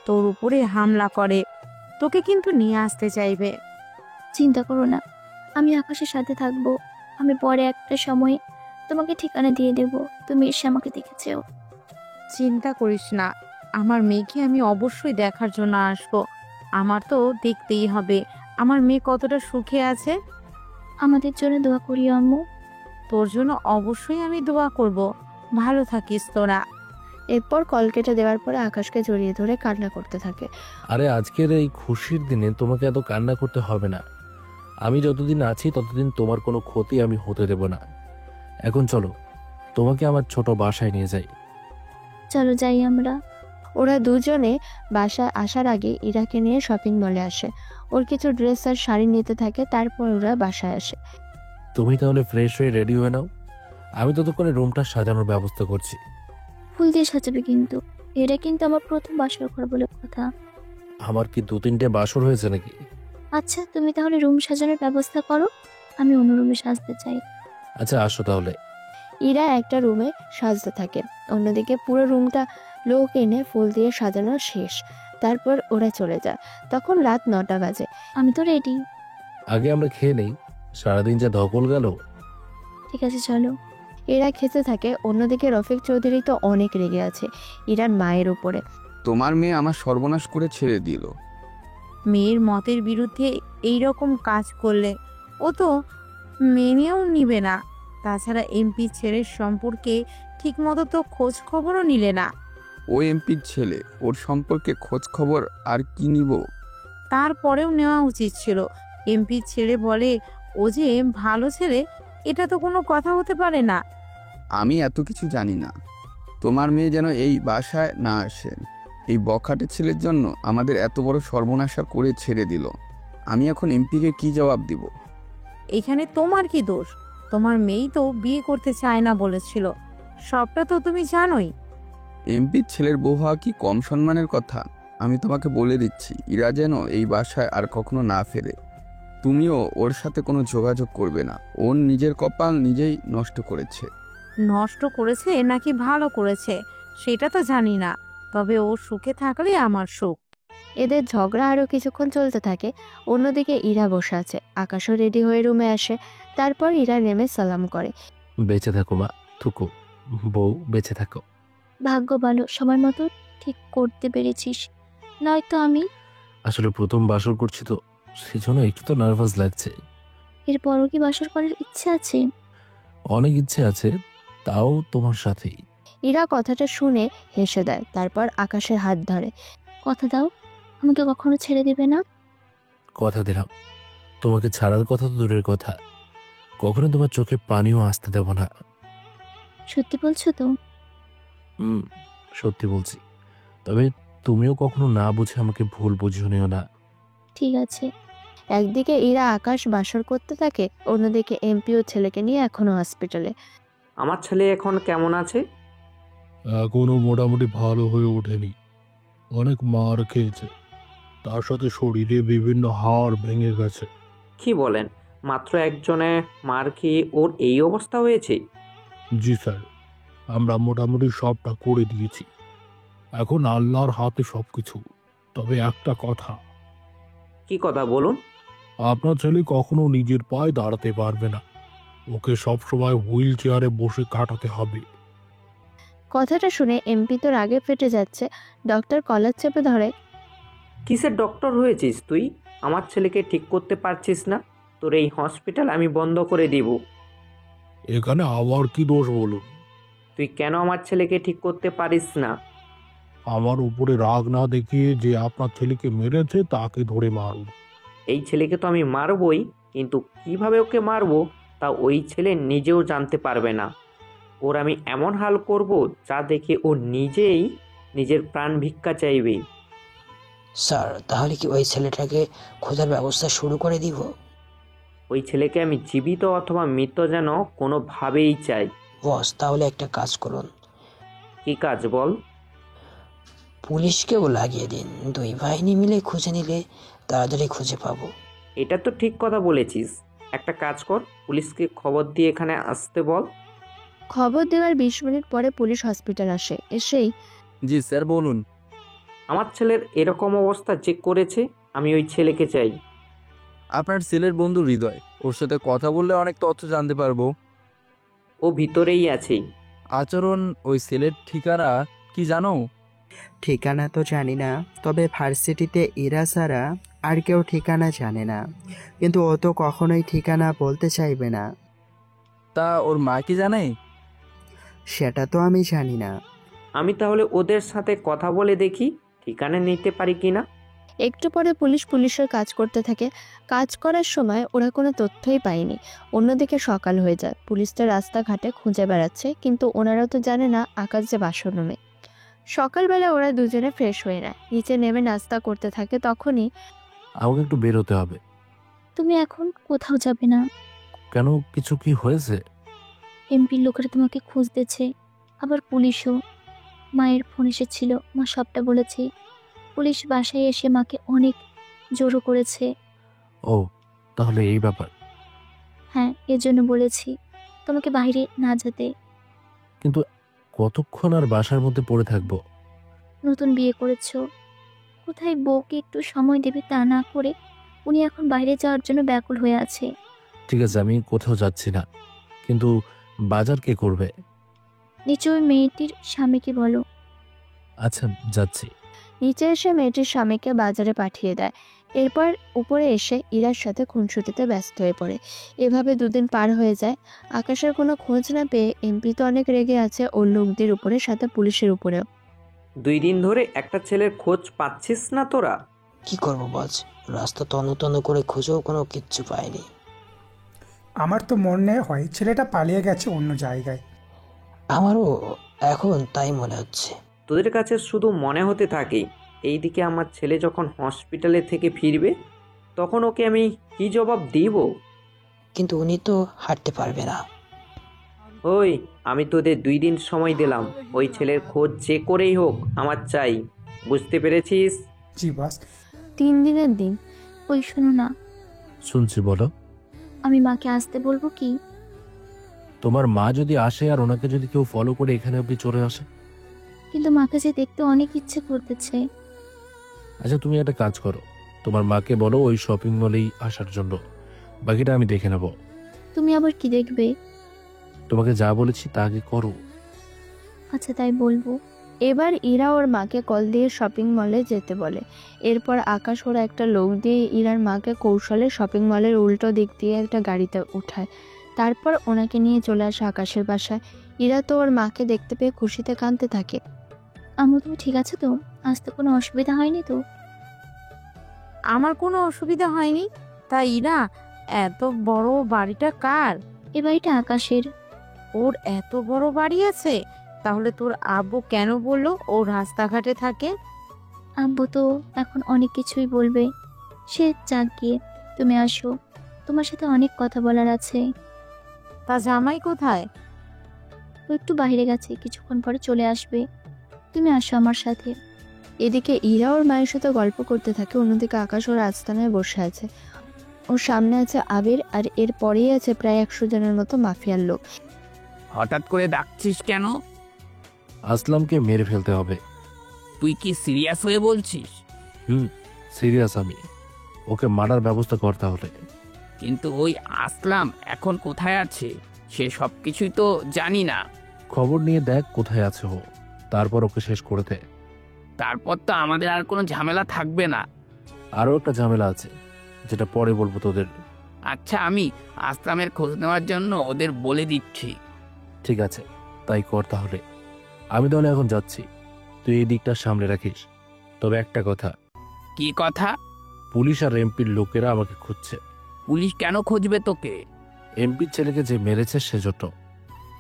তোর উপরে হামলা করে তোকে কিন্তু নিয়ে আসতে চাইবে। চিন্তা করো না, আমি আকাশের সাথে থাকবো। আমি পরে একটা সময়ে তোমাকে ঠিকানা দিয়ে দেব, তুমি এসে আমাকে দেখেছেও। চিন্তা করিস না, আমার মেয়েকে আমি অবশ্যই দেখার জন্য আসবো। আমার তো দেখতেই হবে আমার মেয়ে কতটা সুখে আছে। আমাদের জন্য দোয়া করি আম্মু। তোর জন্য অবশ্যই আমি দোয়া করব। ভালো থাকিস তোরা। এরপর কল কেটে দেওয়ার পরে আকাশকে জড়িয়ে ধরে কান্না করতে থাকে। আরে আজকের এই খুশির দিনে তোমাকে এত কান্না করতে হবে না। আমি যতদিন আছি ততদিন তোমার কোনো ক্ষতি আমি হতে দেব না। এখন চলো, তোমাকে আমার ছোট বাসায় নিয়ে যাই। চলো যাই আমরা। ওরা দুজনে বাসায় আসার আগে ইরাকে নিয়ে শপিং মলে আসে। ওর কিছু ড্রেস আর শাড়ি নিতে থাকে। তারপর ওরা বাসায় আসে। তুমি তাহলে ফ্রেশ হয়ে রেডি হয়ে নাও, আমি ততক্ষণে রুমটা সাজানোর ব্যবস্থা করছি। ফুল দিয়ে সাজাবে কিন্তু, এটা কিন্তু আমার প্রথম বাসর ঘর বলে কথা। আমার কি 2-3টে বাসর হয়েছে নাকি? আচ্ছা তুমি তাহলে রুম সাজানোর ব্যবস্থা করো, আমি অন্য রুমে সাজতে চাই। আচ্ছা আসো তাহলে। ইরা একটা রুমে সাজতে থাকে। অন্যদিকে পুরো রুমটা লোক এনে ফুল দিয়ে সাজানো শেষ। তারপর ওরা চলে যায়। তখন রাত 9টা বাজে। আমি তো রেডি। আগে আমরা খেয়ে নেই, সারাদিন যা ধকল গেল। ঠিক আছে চলো। এরা খেতে থাকে। অন্যদিকে রফিক চৌধুরী তো অনেক রেগে আছে ইরার মায়ের উপরে। তোমার মেয়ে আমার সর্বনাশ করে ছেড়ে দিল। মেয়ের মতের বিরুদ্ধে এই রকম কাজ করলে ও তো মেনেও নিবে না। তাছাড়া এমপি ছেলের সম্পর্কে ঠিকমতো তো খোঁজ খবরও নিলে না। ও এমপির ছেলে, ওর সম্পর্কে খোঁজ খবর আর কি নিব? তারপরেও নেওয়া উচিত ছিল। এমপি ছেলে বলে ও যে ভালো ছেলে, এটা তো কোনো কথা হতে পারে না। আমি এত কিছু জানি না। তোমার মেয়ে যেন এই বাসায় না আসে। এই বখাটে ছেলের জন্য আমাদের এত বড় সর্বনাশা করে ছেড়ে দিল। আমি এখন এমপিকে কি জবাব দিব? এখানে তোমার কি দোষ? তোমার মেয়েই তো বিয়ে করতে চায় না বলেছিল, সবটা তো তুমি জানোই। এমপির ছেলের বউ হওয়া কি কম সম্মানের কথা? আমি তোমাকে বলে দিচ্ছি, ইরা যেন এই বাসায় আর কখনো না ফেরে। তুমিও ওর সাথে কোনো যোগাযোগ করবে না। ওর নিজের কপাল নিজেই নষ্ট করেছে। নষ্ট করেছে নাকি ভালো করেছে সেটা তো জানি না, তবে ও সুখে থাকলে আমার সুখ। এদের ঝগড়া আরো কিছুক্ষণ চলতে থাকে। অন্যদিকে ইরা বসে আছে। আকাশও রেডি হয়ে রুমে আসে। তারপর ইরা নেমে সালাম করে। বেঁচে থাকো মা, থুকু বউ, বেঁচে থাকো। ভাগ্য ভালো সময় মতো ঠিক করতে পেরেছিস, নয়তো আমি। আসলে প্রথম বাসর করছি তো, সেজন্য একটু তো নার্ভাস লাগছে। এরপরও কি বাসর করার ইচ্ছে আছে? অনেক ইচ্ছে আছে, তাও তোমার সাথেই। ইরা কথাটা শুনে হেসে দেয়। তারপর আকাশের হাত ধরে। কথা দাও আমাকে কখনো ছেড়ে দেবে না। কথা দিলাম, তোমাকে ছাড়ার কথা তো দূরের কথা, কখনো তোমার চোখে পানিও আসতে দেব না। সত্যি বলছো তো? হুম, সত্যি বলছি। তবে তুমিও কখনো না বুঝে আমাকে ভুল বুঝিও নিও না। ঠিক আছে। একদিকে ইরা আকাশ বাসর করতে থাকে, অন্যদিকে এমপি ও ছেলেকে নিয়ে এখনো হসপিটালে। আমার ছেলে এখন কেমন আছে? এখনো মোটামুটি ভালো হয়ে ওঠেনি, অনেক মার খেয়েছে, তার সাথে শরীরে বিভিন্ন হাড় ভেঙে গেছে। কি বলেন? মাত্র একজনে মার খেয়ে ওর এই অবস্থা হয়েছে? জি স্যার, আমরা মোটামুটি সবটা করে দিয়েছি, এখন আল্লাহর হাতে সবকিছু। তবে একটা কথা, কি কথা বলুন? আপনার ছেলে কখনো নিজের পায়ে দাঁড়াতে পারবে না, ওকে সবসময় হুইল চেয়ারে বসে কাটাতে হবে। কথাটা শুনে এমপি তো রাগে ফেটে যাচ্ছে। ডক্টর কলার চেপে ধরে। কিসের ডক্টর হয়েছিস তুই? আমার ছেলেকে ঠিক করতে পারছিস না? তোর এই হসপিটাল আমি বন্ধ করে দিব। এখানে আবার কি দোষ বলুন? তুই কেন আমার ছেলেকে ঠিক করতে পারিস না? আমার উপরে রাগ না দেখিয়ে যে আপনার ছেলেকে মেরেছে তাকে ধরে মারুন। এই ছেলেকে তো আমি মারবই, কিন্তু কিভাবে ওকে মারবো তা ওই ছেলে নিজেও জানতে পারবে না। ওর আমি এমন হাল করব যা দেখে ও নিজেই নিজের প্রাণ ভিক্ষা চাইবে। স্যার, তাহলে কি ওই ছেলেটাকে খোঁজার ব্যবস্থা শুরু করে দিব? ওই ছেলেকে আমি জীবিত অথবা মৃত যেন কোনোভাবেই চাই। বস, তাহলে একটা কাজ করুন। কি কাজ বল? পুলিশকেও লাগিয়ে দিন, দুই বাহিনী মিলে খুঁজে নিলে তাড়াতাড়ি খুঁজে পাবো। এটা তো ঠিক কথা বলেছিস। একটা কাজ কর, পুলিশকে খবর দিয়ে এখানে আসতে বল। খবর দেওয়ার 20 মিনিট পরে পুলিশ হসপিটাল আসে। এসেই, জি স্যার বলুন। আমার ছেলের এরকম অবস্থা চেক করেছে, আমি ওই ছেলেকে চাই। আপনার ছেলের বন্ধু হৃদয়, ওর সাথে কথা বললে অনেক তথ্য জানতে পারবো। ও ভিতরেই আছে। আচরণ, ওই ছেলের ঠিকানা কি জানো? ঠিকানা তো জানি না, তবে ভার্সিটিতে ইরা ছাড়া আর কেউ ঠিকানা জানে না, কিন্তু ও তো কখনোই ঠিকানা বলতে চাইবে না। তা ওর মা কি জানে? সেটা তো আমি জানি না। আমি তাহলে ওদের সাথে কথা বলে দেখি ঠিকানা নিতে পারি কিনা। একটু পরে পুলিশের কাজ করতে থাকে। কাজ করার সময় ওরা কোনো তথ্যই পায়নি। অন্যদিকে সকাল হয়ে যায়। পুলিশটা রাস্তাঘাটে খুঁজে বেড়াচ্ছে, কিন্তু ওনারাও তো জানে না আকাশ যে বাসর রুমে। সকালবেলা ওরা দুজনে ফ্রেশ হয়ে নেয়, নিচে নেমে নাস্তা করতে থাকে। তখনই, আমাকে একটু বেরোতে হবে। তুমি এখন কোথাও যাবে না? কেন, কিছু কি হয়েছে? এমপির লোকেরা তোমাকে খুঁজতেছে, আবার পুলিশও। মায়ের ফোন এসেছিল, মা সবটা বলেছে। পুলিশ বাসায় এসে মাকে অনেক জোরও করেছে। ও, তাহলে এই ব্যাপার। হ্যাঁ, এজন্য বলেছি তোমাকে বাইরে না যেতে। কিন্তু কতক্ষণ আর বাসার মধ্যে পড়ে থাকবো? নতুন বিয়ে করেছো, কোথায় বউকে একটু সময় দেবে তা না করে উনি এখন বাইরে যাওয়ার জন্য ব্যাকুল হয়ে আছে। ঠিক আছে, আমি কোথাও যাচ্ছি না, কিন্তু বাজার কে করবে? নিচে ওই মেয়েটির স্বামীকে বলো। আচ্ছা, যাচ্ছি। নিচে এসে মেয়েটির স্বামীকে বাজারে পাঠিয়ে দেয়। এরপর উপরে এসে ইরার সাথে খুনসুটিতে ব্যস্ত হয়ে পড়ে। এভাবে দুদিন পার হয়ে যায়। আকাশের কোনো খোঁজ না পেয়ে এমপি তো অনেক রেগে আছে ওর লোকদের উপরে, সাথে পুলিশের উপরেও। 2 দিন ধরে একটা ছেলের খোঁজ পাচ্ছিস না তোরা? কি করবো বস, রাস্তা তন্ন তন্ন করে খুঁজেও কোনো কিচ্ছু পাইনি। আমার তো মনে হয় ছেলেটা পালিয়ে গেছে অন্য জায়গায়। আমারও এখন তাই মনে হচ্ছে। তোদের কাছে শুধু মনে হতে থাকে। এইদিকে আমার ছেলে যখন হসপিটালে থেকে ফিরবে তখন ওকে আমি কি জবাব দিব? কিন্তু উনি তো হাঁটতে পারবে না। ওই, আমি তোদের 2 দিন সময় দিলাম। ওই ছেলের খোঁজ যে করেই হোক আমার চাই, বুঝতে পেরেছিস? জি বস। 3 দিনের দিন। ওই শোনো না, শুনছি, বলো। আমি মাকে আসতে বলবো কি? তোমার মা যদি আসে আর ওনাকে যদি কেউ ফলো করে এখানে অব্দি চলে আসে? কিন্তু মাকে যে দেখতে অনেক ইচ্ছে করতেছে। আচ্ছা, তুমি একটা কাজ করো, তোমার মাকে বলো ওই শপিং মলেই আসার জন্য, বাকিটা আমি দেখে নেব। তুমি আবার কি দেখবে? তোমাকে যা বলেছি তা আগে করো। আচ্ছা, তাই বলবো। এবার ইরা ওর মাকে কল দিয়ে শপিং মলে যেতে বলে। এরপর আকাশ ওরা একটা লোক দিয়ে ইরার মাকে কৌশলে শপিং মলের উল্টো দিক দিয়ে একটা গাড়িতে উঠায়। তারপর ওনাকে নিয়ে চলে আসে আকাশের বাসায়। ইরা তো ওর মাকে দেখতে পেয়ে খুশিতে কাঁদতে থাকে। আম্মু, তুমি ঠিক আছে তো? আসতে কোনো অসুবিধা হয়নি তো? আমার কোনো অসুবিধা হয়নি। তাই ইরা, এত বড় বাড়িটা কার? এ বাড়িটা আকাশের। ওর এত বড় বাড়ি আছে? তাহলে তোর আব্বু কেন বললো ও রাস্তাঘাটে থাকে? আব্বু তো এখন অনেক কিছুই বলবে। সে যাক গিয়ে, তুমি আসো, তোমার সাথে অনেক কথা বলার আছে। তা জামাই কোথায়? ও একটু বাইরে গেছে, কিছুক্ষণ পরে চলে আসবে। তুমি আসো আমার সাথে। এদিকে ইরা ওর মায়ের সাথে গল্প করতে থাকে, অন্যদিকে আকাশ ওর আস্তানায় বসে আছে। ওর সামনে আছে আবির, আর এর পরেই আছে প্রায় 100 জনের মতো মাফিয়ার লোক। হঠাৎ করে ডাকছিস কেন? আসলামকে মেরে ফেলতে হবে। তুই কি সিরিয়াস হয়ে বলছিস? সিরিয়াস আমি। ওকে মারার ব্যবস্থা করতে হবে। কিন্তু ওই আসলাম এখন কোথায় আছে সে সব কিছুই তো জানি না। খবর নিয়ে দেখ কোথায় আছে ও, তারপর ওকে শেষ করে দে। তারপর তো আমাদের আর কোনো ঝামেলা থাকবে না। আরও একটা ঝামেলা আছে, যেটা পরে বলবো তোদের। আচ্ছা, আমি আসলামের খোঁজ নেওয়ার জন্য ওদের বলে দিচ্ছি। ঠিক আছে, তাই কর তাহলে। আমি তাহলে এখন যাচ্ছি, তুই এই দিকটা সামলে রাখিস। তবে একটা কথা। কি কথা? পুলিশ আর এমপির লোকেরা আমাকে খুঁজছে। পুলিশ কেন খুঁজবে তোকে? এমপির ছেলেকে যে মেরেছে সেজন্য।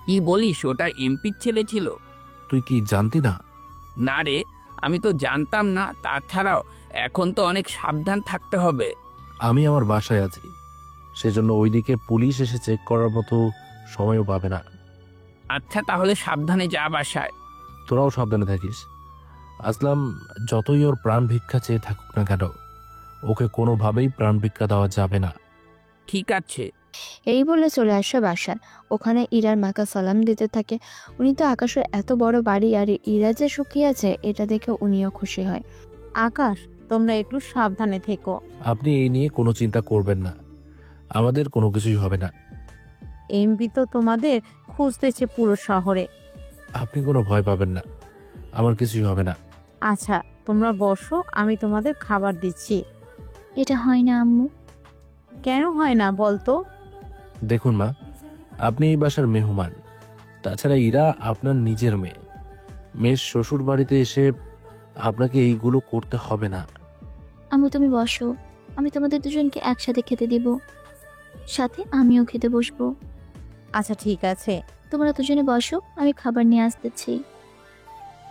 কি বলিস? ওটা এমপির ছেলে ছিল? তুই কি জানতি না? না রে, আমি তো জানতাম না। তাছাড়াও এখন তো অনেক সাবধান থাকতে হবে। আমি আমার বাসায় আছি, সেজন্য ওইদিকে পুলিশ এসে চেক করার মতো সময়ও পাবে না। আচ্ছা, তাহলে সাবধানে যা বাসায়। তোরাও সাবধানে থাকিস। আসলাম যতই ওর প্রাণ ভিক্ষা চেয়ে থাকুক না কেন, ওকে কোনোভাবেই প্রাণ ভিক্ষা দেওয়া যাবে না। ঠিক আছে। এই বলে চলে আসে বাসায়। ওখানে ইরার মাকে সালাম দিতে থাকে। উনি তো আকাশের এত বড় বাড়ি আর ইরা যে সুখী আছে এটা দেখে উনিও খুশি হয়। আকাশ, তোমরা একটু সাবধানে থেকো। আপনি এই নিয়ে কোনো চিন্তা করবেন না, আমাদের কোনো কিছুই হবে না। এমপি তো তোমাদের খুঁজতেছে পুরো শহরে। আপনি কোনো ভয় পাবেন না, আমার কিছুই হবে না। আচ্ছা, তোমরা বসো, আমি তোমাদের খাবার দিচ্ছি। এটা হয় না আম্মু। কেন হয় না বলতো? দেখুন মা, আপনি এই বাসার মেহমান। তাছাড়া ইরা আপনার নিজের মেয়ে। মেয়ের শ্বশুর বাড়িতে এসে আপনাকে এইগুলো করতে হবে না। আম্মু তুমি বসো, আমি তোমাদের দুজনকে একসাথে খেতে দিব, সাথে আমিও খেতে বসবো। আচ্ছা ঠিক আছে, তোমরা দুজনে বসো, আমি খাবার নিয়ে আসতেছি।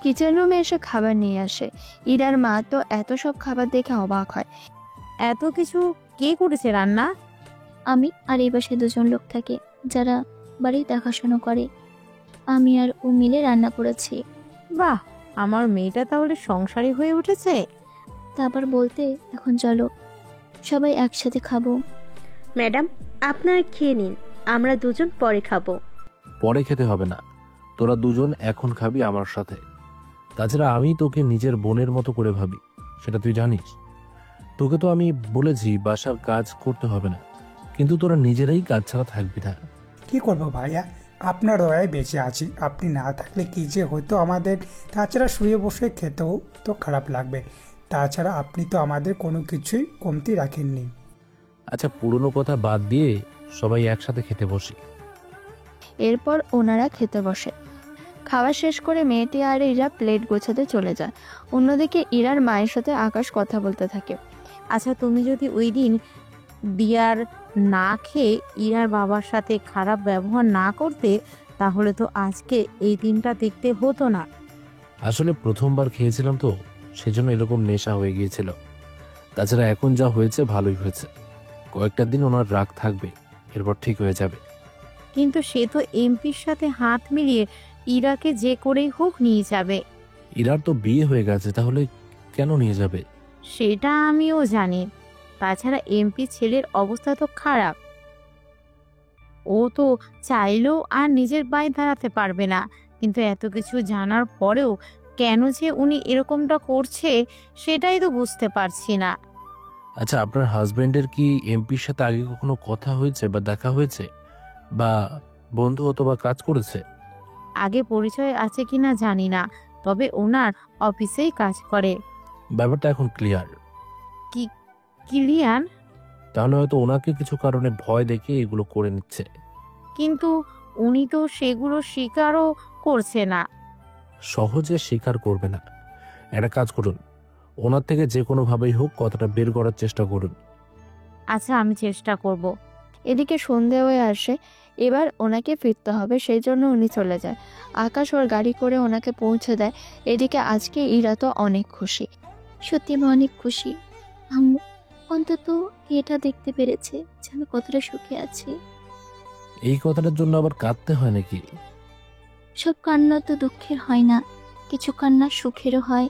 কিচেন রুমে এসে খাবার নিয়ে আসে। ইরার মা তো এত সব খাবার দেখে অবাক হয়। এত কিছু কে করেছে রান্না? আমি আর এই বাসায় 2 জন লোক থাকে যারা বাড়ি দেখাশোনা করে। আমি আর ও মিলে রান্না করেছি। বাহ, আমার মেয়েটা তাহলে সংসারী হয়ে উঠেছে। তারপর বলতে, এখন চলো সবাই একসাথে খাবো। ম্যাডাম, আপনারা খেয়ে নিন, আমরা দুজন পরে খাবো। পরে খেতে হবে না, তোরা দুজন এখন খাবি আমার সাথে। তাছাড়া আমি তোকে নিজের বোনের মতো করে ভাবি, সেটা তুই জানিস। তোকে তো আমি বলেছি বাসার কাজ করতে হবে না, কিন্তু তোরা নিজেরাই কাজ ছাড়া থাকবি না। কি করবো ভাইয়া, আপনার দয়ায় বেঁচে আছি। আপনি না থাকলে কি যে হতো আমাদের। তাছাড়া শুয়ে বসে খেতেও তো খারাপ লাগবে। তাছাড়া আপনি তো আমাদের কোনো কিছুই কমতি রাখেননি। আচ্ছা, পুরনো কথা বাদ দিয়ে সবাই একসাথে খেতে বসি। এরপর ওনারা খেতে বসে। খাওয়া শেষ করে মেয়েটি আর ইরা প্লেট গোছাতে চলে যায়। অন্যদিকে ইরার মায়ের সাথে আকাশ কথা বলতে থাকে। আচ্ছা, তুমি যদি ওই দিন বিয়ার না খেয়ে ইরার বাবার সাথে খারাপ ব্যবহার না করতে, তাহলে তো আজকে এই দিনটা দেখতে হতো না। আসলে প্রথমবার খেয়েছিলাম তো, সেজন্য এরকম নেশা হয়ে গিয়েছিল। তাছাড়া এখন যা হয়েছে ভালোই হয়েছে। কয়েকটা দিন ওনার রাগ থাকবে, এরপর ঠিক হয়ে যাবে। কিন্তু সে তো এমপির সাথে হাত মিলিয়ে ইরাকে যে করেই হোক নিয়ে যাবে। ইরার তো বিয়ে হয়ে গেছে, তাহলে কেন নিয়ে যাবে? সেটা আমিও জানি। তাছাড়া এমপি ছেলের অবস্থা তো খারাপ। ও তো চাইলেও আর নিজের পায়ে দাঁড়াতে পারবে না। কিন্তু এত কিছু জানার পরেও কেন যে উনি এরকমটা করছে সেটাই তো বুঝতে পারছি না। আচ্ছা, আপনার হাজবেন্ডের কি এমপির সাথে আগে কখনো কথা হয়েছে বা দেখা হয়েছে, বা বন্ধু অথবা কাজ করেছে? আগে পরিচয় আছে কিনা জানি না, তবে ওনার অফিসেই কাজ করে। ব্যাপারটা এখন ক্লিয়ার। কি ক্লিয়ার? তাহলে হয়তো ওনাকে কিছু কারণে ভয় দেখে এগুলো করে নিচ্ছে। কিন্তু উনি তো সেগুলো স্বীকারও করছে না। সহজে স্বীকার করবে না। একটা কাজ করুন, ওনার থেকে যে কোনোভাবেই হোক কথাটা বের করার চেষ্টা করুন। আচ্ছা, আমি চেষ্টা করব। এদিকে সন্ধে হয়ে আসে, এবার ওনাকে ফিরতে হবে, সেই জন্য উনি চলে যায়। আকাশ ওর গাড়ি করে ওনাকে পৌঁছে দেয়। এদিকে আজকে ইরা তো অনেক খুশি। সত্যি আমি অনেক খুশি আম্মু, অন্তত এটা দেখতে পেরেছে যে আমি কতটা সুখে আছি। এই কথাটার জন্য আবার কাঁদতে হয় নাকি? সব কান্না তো দুঃখের হয় না, কিছু কান্না সুখেরও হয়।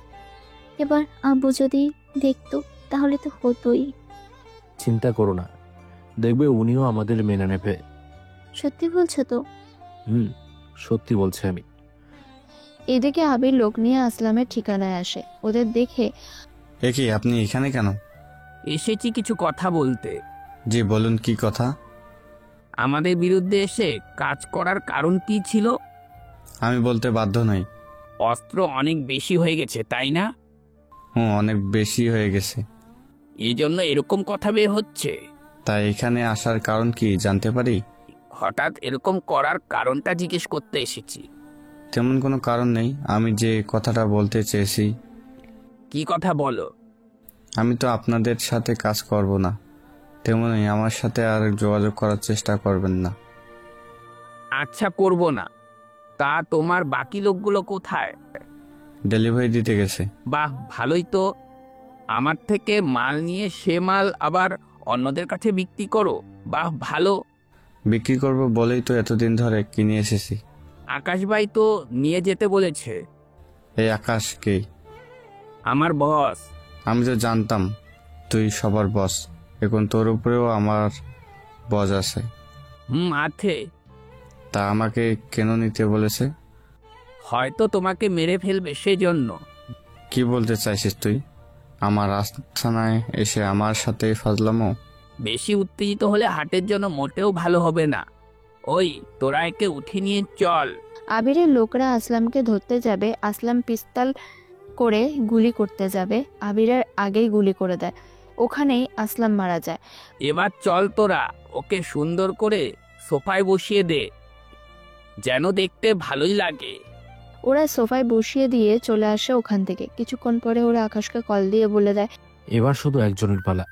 এবার আব্বু যদি দেখতো তাহলে তো হতোই। চিন্তা করো না, দেখবে উনিও আমাদের মেনে নেবে। সত্যি বলছো তো? সত্যি বলছি আমি। এদিকে আবির লোক নিয়ে আসলামের ঠিকানায় আসে। ওদের দেখে, এ কি, আপনি এখানে কেন? এসেছি কিছু কথা বলতে। জি বলুন, কি কথা? আমাদের বিরুদ্ধে এসে কাজ করার কারণ কি ছিল? আমি বলতে বাধ্য নই। অস্ত্র অনেক বেশি হয়ে গেছে, তাই না? অনেক বেশি হয়ে গেছে। এই জন্য এরকম কথা বের হচ্ছে। তাই এখানে আসার কারণ কি জানতে পারি? হঠাৎ এরকম করার কারণটা জিজ্ঞেস করতে এসেছি। তেমন কোনো কারণ নেই, আমি যে কথাটা বলতে চেয়েছি। কি কথা বলো? আমি তো আপনাদের সাথে কাজ করব না, তেমনই আমার সাথে আর যোগাযোগ করার চেষ্টা করবেন না। আচ্ছা, করব না। তা তোমার বাকি লোকগুলো কোথায়? ডেলিভারি দিতে গেছে। বাহ, ভালোই তো। আমার থেকে মাল নিয়ে সে মাল আবার অন্যদের কাছে বিক্রি করো। বাহ, ভালো। বিক্রি করব বলেই তো এতদিন ধরে কিনে এসেছি। আকাশ ভাই তো নিয়ে যেতে বলেছে। এই আকাশ কে? আমার বস। আমি তো জানতাম তুই সবার বস, এখন তোর উপরেও আমার বস আছে। আছে। তা আমাকে কেন নিতে বলেছে? হয়তো তোমাকে মেরে ফেলবে সেজন্য। কি বলতে চাইছিস তুই? আমার আস্তানায় এসে আমার সাথে ফাজলামো? বেশি উত্তেজিত হলে হাটের জন্য মোটেও ভালো হবে না। ওই, তোরা একে উঠে নিয়ে চল। আবিরের লোকরা আসলামকে ধরতে যাবে। আসলাম পিস্তল করে গুলি করতে যাবে, আবিরের আগেই গুলি করে দেয়। ওখানেই আসলাম মারা যায়। এবার চল, তোরা ওকে সুন্দর করে সোফায় বসিয়ে দে, যেন দেখতে ভালোই লাগে। ওরা সোফায় বসিয়ে দিয়ে চলে আসে ওখান থেকে। কিছুক্ষণ পরে ওরা আকাশকে কল দিয়ে বলে দেয়, এবার শুধু একজনের পালা,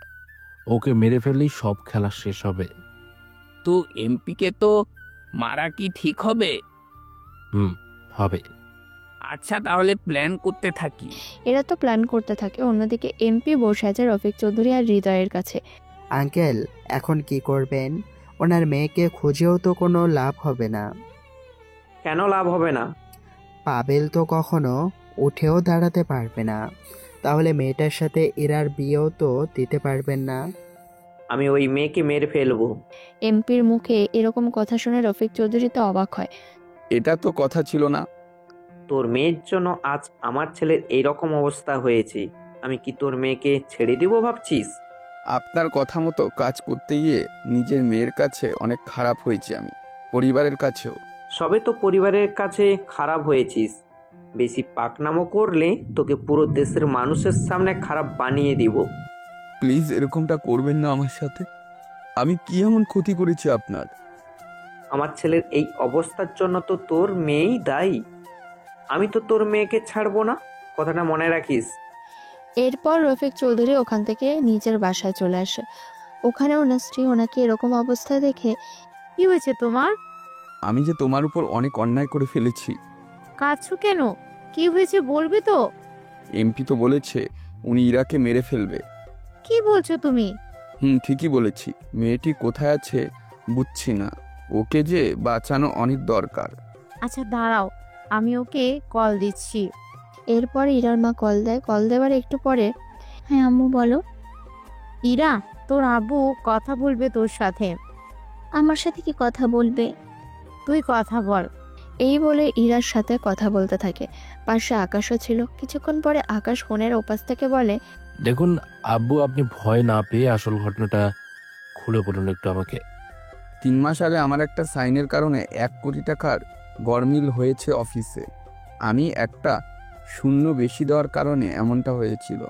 ওকে মেরে ফেললেই সব খেলা শেষ হবে। তো এমপিকে তো মারা কি ঠিক হবে? হবে। আচ্ছা, তাহলে প্ল্যান করতে থাকি। এরা তো প্ল্যান করতে থাকে। অন্যদিকে এমপি বসে আছে রফিক চৌধুরী আর হৃদয়ের কাছে। আঙ্কেল, এখন কি করবেন? ওনার মেয়েকে খুঁজেও তো কোনো লাভ হবে না। কেন লাভ হবে না? পাবেল তো কখনো উঠেও দাঁড়াতে পারবে না, তাহলে মেয়েটার সাথে ইরার বিয়েও তো দিতে পারবেন না। আমি ওই মেয়েকে মেরে ফেলবো। এমপির মুখে এরকম কথা শুনে রফিক চৌধুরী তো অবাক হয়। এটা তো কথা ছিল না। তোর মেয়ের জন্য আজ আমার ছেলের এইরকম অবস্থা হয়েছে, আমি কি তোর মেয়েকে ছেড়ে দিব ভাবছিস? আপনার কথা মতো কাজ করতে গিয়ে নিজের মেয়ের কাছে অনেক খারাপ হয়েছে, আমি পরিবারের কাছেও। সবে তো পরিবারের কাছে খারাপ হয়েছিস, বেশি পাকনামো করলে তোকে পুরো দেশের মানুষের সামনে খারাপ বানিয়ে দিব। প্লিজ এরকমটা করবেন না আমার সাথে। আমি কি এমন ক্ষতি করেছি আপনার? আমার ছেলের এই অবস্থার জন্য তো তোর মেয়েই দায়ী। আমি তো তোর মেয়েকে ছাড়বো না, কথাটা মনে রাখিস। এরপর রফিক চৌধুরী ওখান থেকে নিজের বাসায় চলে আসে। ওখানে ওনার স্ত্রী ওনাকে এরকম অবস্থা দেখে, কি হয়েছে তোমার? আমি যে তোমার উপর অনেক অন্যায় করে ফেলেছি। কাঁদছো কেন? কি হয়েছে বলবে তো? এমপি তো বলেছে উনি ইরাকে মেরে ফেলবে। কি বলছো তুমি? ঠিকই বলেছি। মেয়েটি কোথায় আছে বুঝছি না, ওকে যে বাঁচানো অনেক দরকার। আচ্ছা দাঁড়াও, আমি ওকে কল দিচ্ছি। এরপর ইরার মা কল দেয়। কল দেওয়ার একটু পরে, হ্যাঁ আম্মু বলো। ইরা, তোর আব্বু কথা বলবে তোর সাথে। আমার সাথে কি কথা বলবে? তুই কথা বল। এই বলে ইরার সাথে কথা বলতে থাকে। পাশে আকাশও ছিল। কিছুক্ষণ পরে আকাশ ফোনের ওপাশ থেকে বলে, দেখুন আব্বু, আপনি ভয় না পেয়ে আসল ঘটনাটা খুলে বলুন একটু আমাকে। 3 মাস আগে আমার একটা সাইনের কারণে 1 কোটি টাকার গরমিল হয়েছে অফিসে। আমি একটা শূন্য বেশি দেওয়ার কারণে এমনটা হয়েছিল।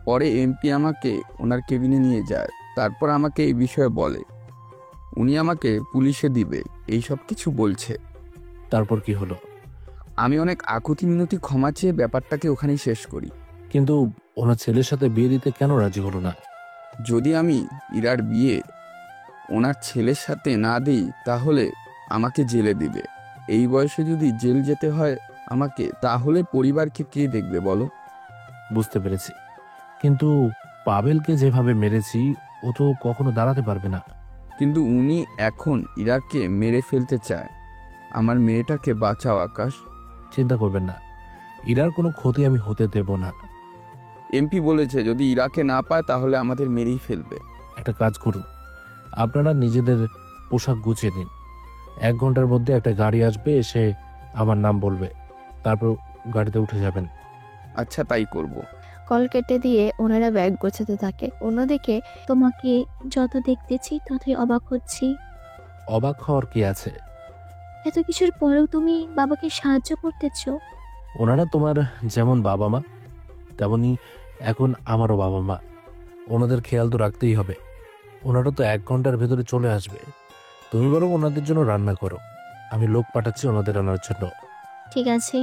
পরে এমপি আমাকে ওনার কেবিনে নিয়ে যায়, তারপর আমাকে এই বিষয়ে বলে উনি আমাকে পুলিশে দিবে, এই সব কিছু বলছে। তারপর কি হলো? আমি অনেক আকুতি মিনতি ক্ষমা চেয়ে ব্যাপারটাকে ওখানেই শেষ করি। কিন্তু ওনার ছেলের সাথে বিয়ে দিতে কেন রাজি হলো না? যদি আমি ইরার বিয়ে ওনার ছেলের সাথে না দিই তাহলে আমাকে জেলে দিবে। এই বয়সে যদি জেল যেতে হয় আমাকে, তাহলে পরিবারকে কে দেখবে বলো? বুঝতে পেরেছি, কিন্তু পাবেলকে যেভাবে মেরেছি ও তো কখনো দাঁড়াতে পারবে না। কিন্তু উনি এখন ইরাকে মেরে ফেলতে চায়। আমার মেয়েটাকে বাঁচাও আকাশ। চিন্তা করবেন না, ইরার কোনো ক্ষতি আমি হতে দেব না। এমপি বলেছে যদি ইরাকে না পায় তাহলে আমাদের মেরেই ফেলবে। একটা কাজ করুন, আপনারা নিজেদের পোশাক গুছিয়ে নিন। 1 ঘন্টার মধ্যে একটা গাড়ি আসবে, এসে আমার নাম বলবে, তারপর গাড়িতে উঠে যাবেন। আচ্ছা, তাই করব। কল কেটে দিয়ে ওনারা ব্যাগ গোছাতে থাকে। অন্যদিকে তোমাকে যত দেখতেছি ততই অবাক হচ্ছি। অবাক হওয়ার কি আছে? এত কিছুর পরেও তুমি বাবাকে সাহায্য করতেছো। ওনারা তোমার যেমন বাবা মা, তেমনি এখন আমারও বাবা মা। ওনাদের খেয়াল তো রাখতেই হবে। ওনারা তো 1 ঘন্টার ভেতরে চলে আসবে। তুমি বরং ওনাদের জন্য রান্না করো, আমি লোক পাঠাচ্ছি ওনাদের আনার জন্য। ঠিক আছে।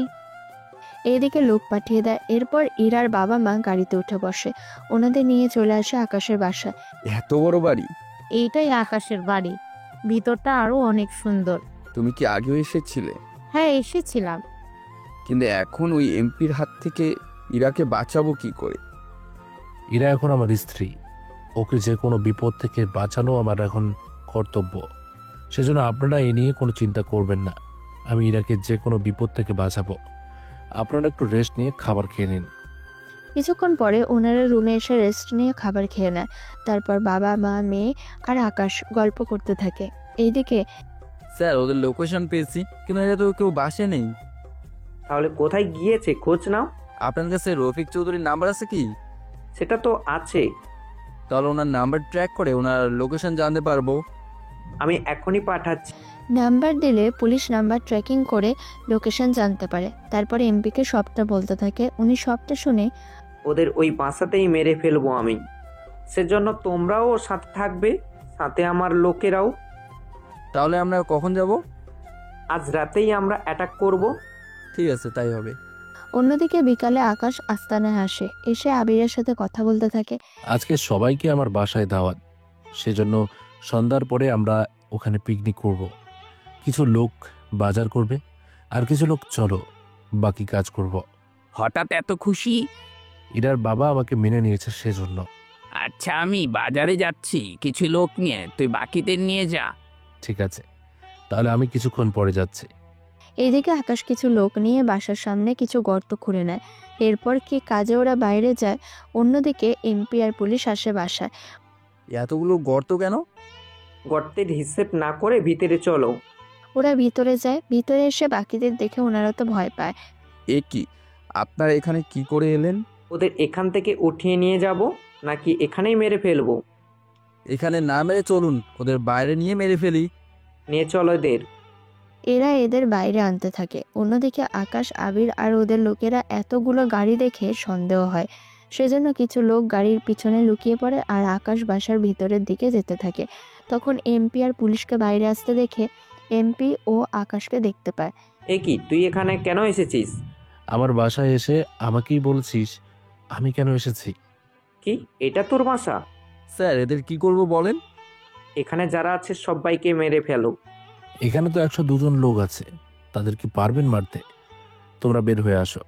এইদিকে লোক পাঠিয়ে দেয়। এরপর ইরার বাবা মা গাড়িতে উঠে বসে। ওনাদের নিয়ে চলে আসে আকাশের বাসায়। এত বড় বাড়ি? এইটাই আকাশের বাড়ি, ভিতরটা আরো অনেক সুন্দর। তুমি কি আগেও এসেছিলে? হ্যাঁ, এসেছিলাম। কিন্তু এখন ওই এমপির হাত থেকে ইরাকে বাঁচাবো কি করে? ইরা এখন আমার স্ত্রী, ওকে যে কোনো বিপদ থেকে বাঁচানো আমার এখন কর্তব্য। সেজন্য আপনারা এ নিয়ে কোনো চিন্তা করবেন না। আমি ইরাকে যে কোনো বিপদ থেকে বাঁচাবো। আপনারা একটু রেস্ট নিয়ে খাবার খেয়ে নিন। কিছুক্ষণ পরে ওনারা রুমে এসে রেস্ট নিয়ে খাবার খেয়ে নেয়। তারপর বাবা মা মেয়ে আর আকাশ গল্প করতে থাকে। এইদিকে স্যার, ওদের লোকেশন পেয়েছি, কিন্তু এটা তো কেউ বাসে নেই। তাহলে কোথায় গিয়েছে খোঁজ নাও। আপনার কাছে রফিক চৌধুরীর নাম্বার আছে কি? সেটা তো আছে। তাহলে ওনার নাম্বার ট্র্যাক করে ওনার লোকেশন জানতে পারবো। আমি এখনই পাঠাচ্ছি। নাম্বার দিলে পুলিশ নাম্বার ট্র্যাকিং করে লোকেশন জানতে পারে। তারপরে এমপিকে সবটা বলতে থাকে। উনি সবটা শুনে ওদের ওই বাসাতেই মেরে ফেলবো আমি। সেজন্য তোমরাও সাথে থাকবে, সাথে আমার লোকেরাও। তাহলে আমরা কখন যাব? আজ রাতেই আমরা অ্যাটাক করব। ঠিক আছে, তাই হবে। অন্যদিকে বিকালে আকাশ আস্তানায় আসে। এসে আবিরের সাথে কথা বলতে থাকে। আজকে সবাইকে আমার বাসায় দাওয়াত, সেজন্য সন্ধ্যার পরে আমরা ওখানে পিকনিক করব। কিছু লোক বাজার করবে, আর কিছু লোক চলো বাকি কাজ করব। হঠাৎ এত খুশি? ইরার বাবা আমাকে মেনে নিয়েছে সেজন্য। আচ্ছা, আমি বাজারে যাচ্ছি কিছু লোক নিয়ে, তুই বাকিদের নিয়ে যা। ঠিক আছে, তাহলে আমি কিছুক্ষণ পরে যাচ্ছি। এইদিকে আকাশ কিছু লোক নিয়ে বাসার সামনে কিছু গর্ত খুঁড়ে নেয়। এরপর কি কাজে ওরা বাইরে যায়। অন্যদিকে এমপি আর পুলিশ আসে বাসায়। এতগুলো গর্ত কেন? গর্তের হিসেব না করে ভিতরে চলো। ওরা ভিতরে যায়। ভিতরে এসে বাকিদের দেখে ওনারা তো ভয় পায়। এ কি, আপনারা এখানে কি করে এলেন? ওদের এখান থেকে উঠিয়ে নিয়ে যাব নাকি এখানেই মেরে ফেলবো? এখানে না মেরে চলুন ওদের বাইরে নিয়ে মেরে ফেলি। নিয়ে চলো এদের। এরা এদের বাইরে আনতে থাকে। অন্যদিকে আকাশ, আবির আর ওদের লোকেরা এতগুলো গাড়ি দেখে সন্দেহ হয়। সেজন্য কিছু লোক গাড়ির পিছনে লুকিয়ে পড়ে আর আকাশ বাসার ভিতরের দিকে যেতে থাকে। তখন এমপি আর পুলিশকে বাইরে আসতে দেখে এমপি ও আকাশকে দেখতে পায়। এ কি, তুই এখানে কেন এসেছিস? আমার বাসায় এসে আমাকেই বলছিস আমি কেন এসেছি? কি এটা তোর বাসা? স্যার, এদের কি করব বলেন? এখানে যারা আছে সবাইকে মেরে ফেলো। এখানে তো 102 জন লোক আছে, তাদের কি পারবেন মারতে? তোমরা বের হয়ে আসো।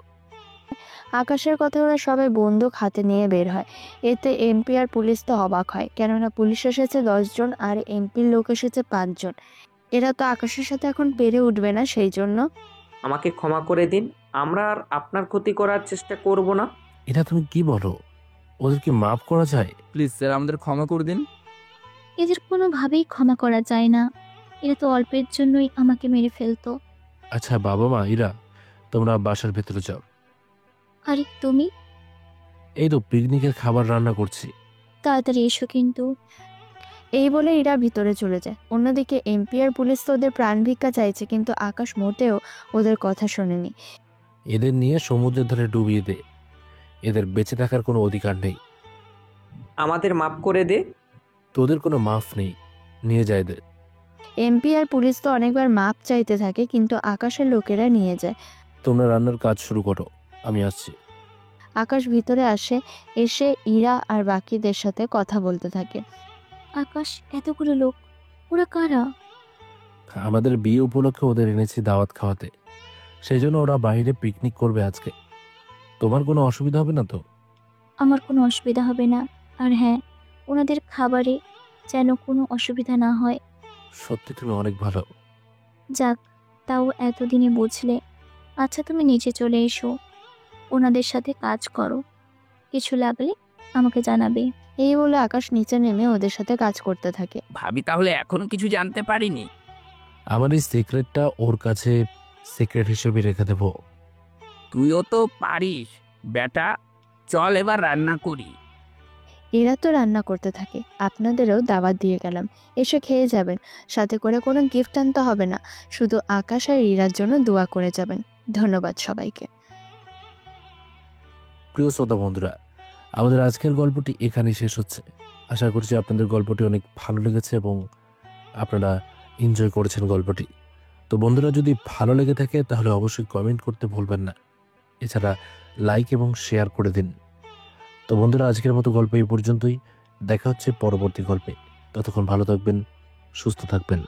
আকাশের কথা ওরা সবাই বন্দুক হাতে নিয়ে বের হয়। এতে এমপি আর পুলিশ তো অবাক হয়, কেননা পুলিশ এসেছে 10 জন আর এমপির লোক এসেছে 5 জন। এরা তো আকাশের সাথে এখন পেরে উঠবে না, সেই জন্য আমাকে ক্ষমা করে দিন, আমরা আর আপনার ক্ষতি করার চেষ্টা করব না। এটা তুমি কি বলো? ওদেরকে মাফ করা যায়? প্লিজ স্যার, আমাদের ক্ষমা করে দিন। এদের কোনোভাবেই ক্ষমা করা যায় না। এরা তো অল্পের জন্যই আমাকে মেরে ফেলতো। আচ্ছা বাবা মা, ইরা তোমরা বাসার ভেতরে যাও। আরে তুমি? এই তো পিকনিকের খাবার রান্না করছি। তাড়াতাড়ি এসো কিন্তু। এই বলে এরা ভিতরে চলে যায়। অন্যদিকে এমপি আর পুলিশ তো ওদের প্রাণ ভিক্ষা চাইছে, কিন্তু আকাশ মোটেও ওদের কথা শোনেনি। এদের নিয়ে সমুদ্রের ধারে ডুবিয়ে দে, এদের বেঁচে থাকার কোনো অধিকার নেই। আমাদের মাফ করে দে। তোদের কোনো মাফ নেই, নিয়ে যায় এদের। এমপি আর পুলিশ তো অনেকবার মাপ চাইতে থাকে, কিন্তু আকাশের লোকেরা নিয়ে যায়। তোমরা রান্নার কাজ শুরু করো, আমি আসছি। আকাশ ভিতরে আসে। এসে ইরা আর বাকিদের সাথে কথা বলতে থাকে। আকাশ, এতগুলো লোক ওরা কারা? আমাদের বিয়ে উপলক্ষে ওদের এনেছি দাওয়াত খাওয়াতে, সেই জন্য ওরা বাইরে পিকনিক করবে আজকে। তোমার কোনো অসুবিধা হবে না তো? আমার কোনো অসুবিধা হবে না। আর হ্যাঁ, ওনাদের খাবারে যেন কোনো অসুবিধা না হয়। সত্যি তুমি অনেক ভালো। যাক, তাও এতদিনে বুঝলে। আচ্ছা, তুমি নিচে চলে এসো, ওনাদের সাথে কাজ করো। কিছু লাগলে আমাকে জানাবে। এই বলে আকাশ নিচে নেমে ওদের সাথে কাজ করতে থাকে। ভাবি তাহলে এখনো কিছু জানতে পারিনি। আমার এই সিক্রেটটা ওর কাছে সিক্রেট হিসেবে রেখে দেবো। তুইও তো পারিস বেটা, চল এবার রান্না করি। এরা তো রান্না করতে থাকে, আপনাদেরও দাওয়াত দিয়ে গেলাম, এসে খেয়ে যাবেন। সাথে করে কোনো গিফট আনতে হবে না, শুধু আকাশ আর ইরার জন্য দোয়া করে যাবেন। ধন্যবাদ সবাইকে। প্রিয় শ্রোতা বন্ধুরা, আমাদের আজকের গল্পটি এখানেই শেষ হচ্ছে। আশা করছি আপনাদের গল্পটি অনেক ভালো লেগেছে এবং আপনারা এনজয় করেছেন গল্পটি। তো বন্ধুরা, যদি ভালো লেগে থাকে তাহলে অবশ্যই কমেন্ট করতে ভুলবেন না, এছাড়া লাইক এবং শেয়ার করে দিন। তো বন্ধুরা, আজকের মতো গল্প এই পর্যন্তই। দেখা হচ্ছে পরবর্তী গল্পে। ততক্ষণ ভালো থাকবেন, সুস্থ থাকবেন।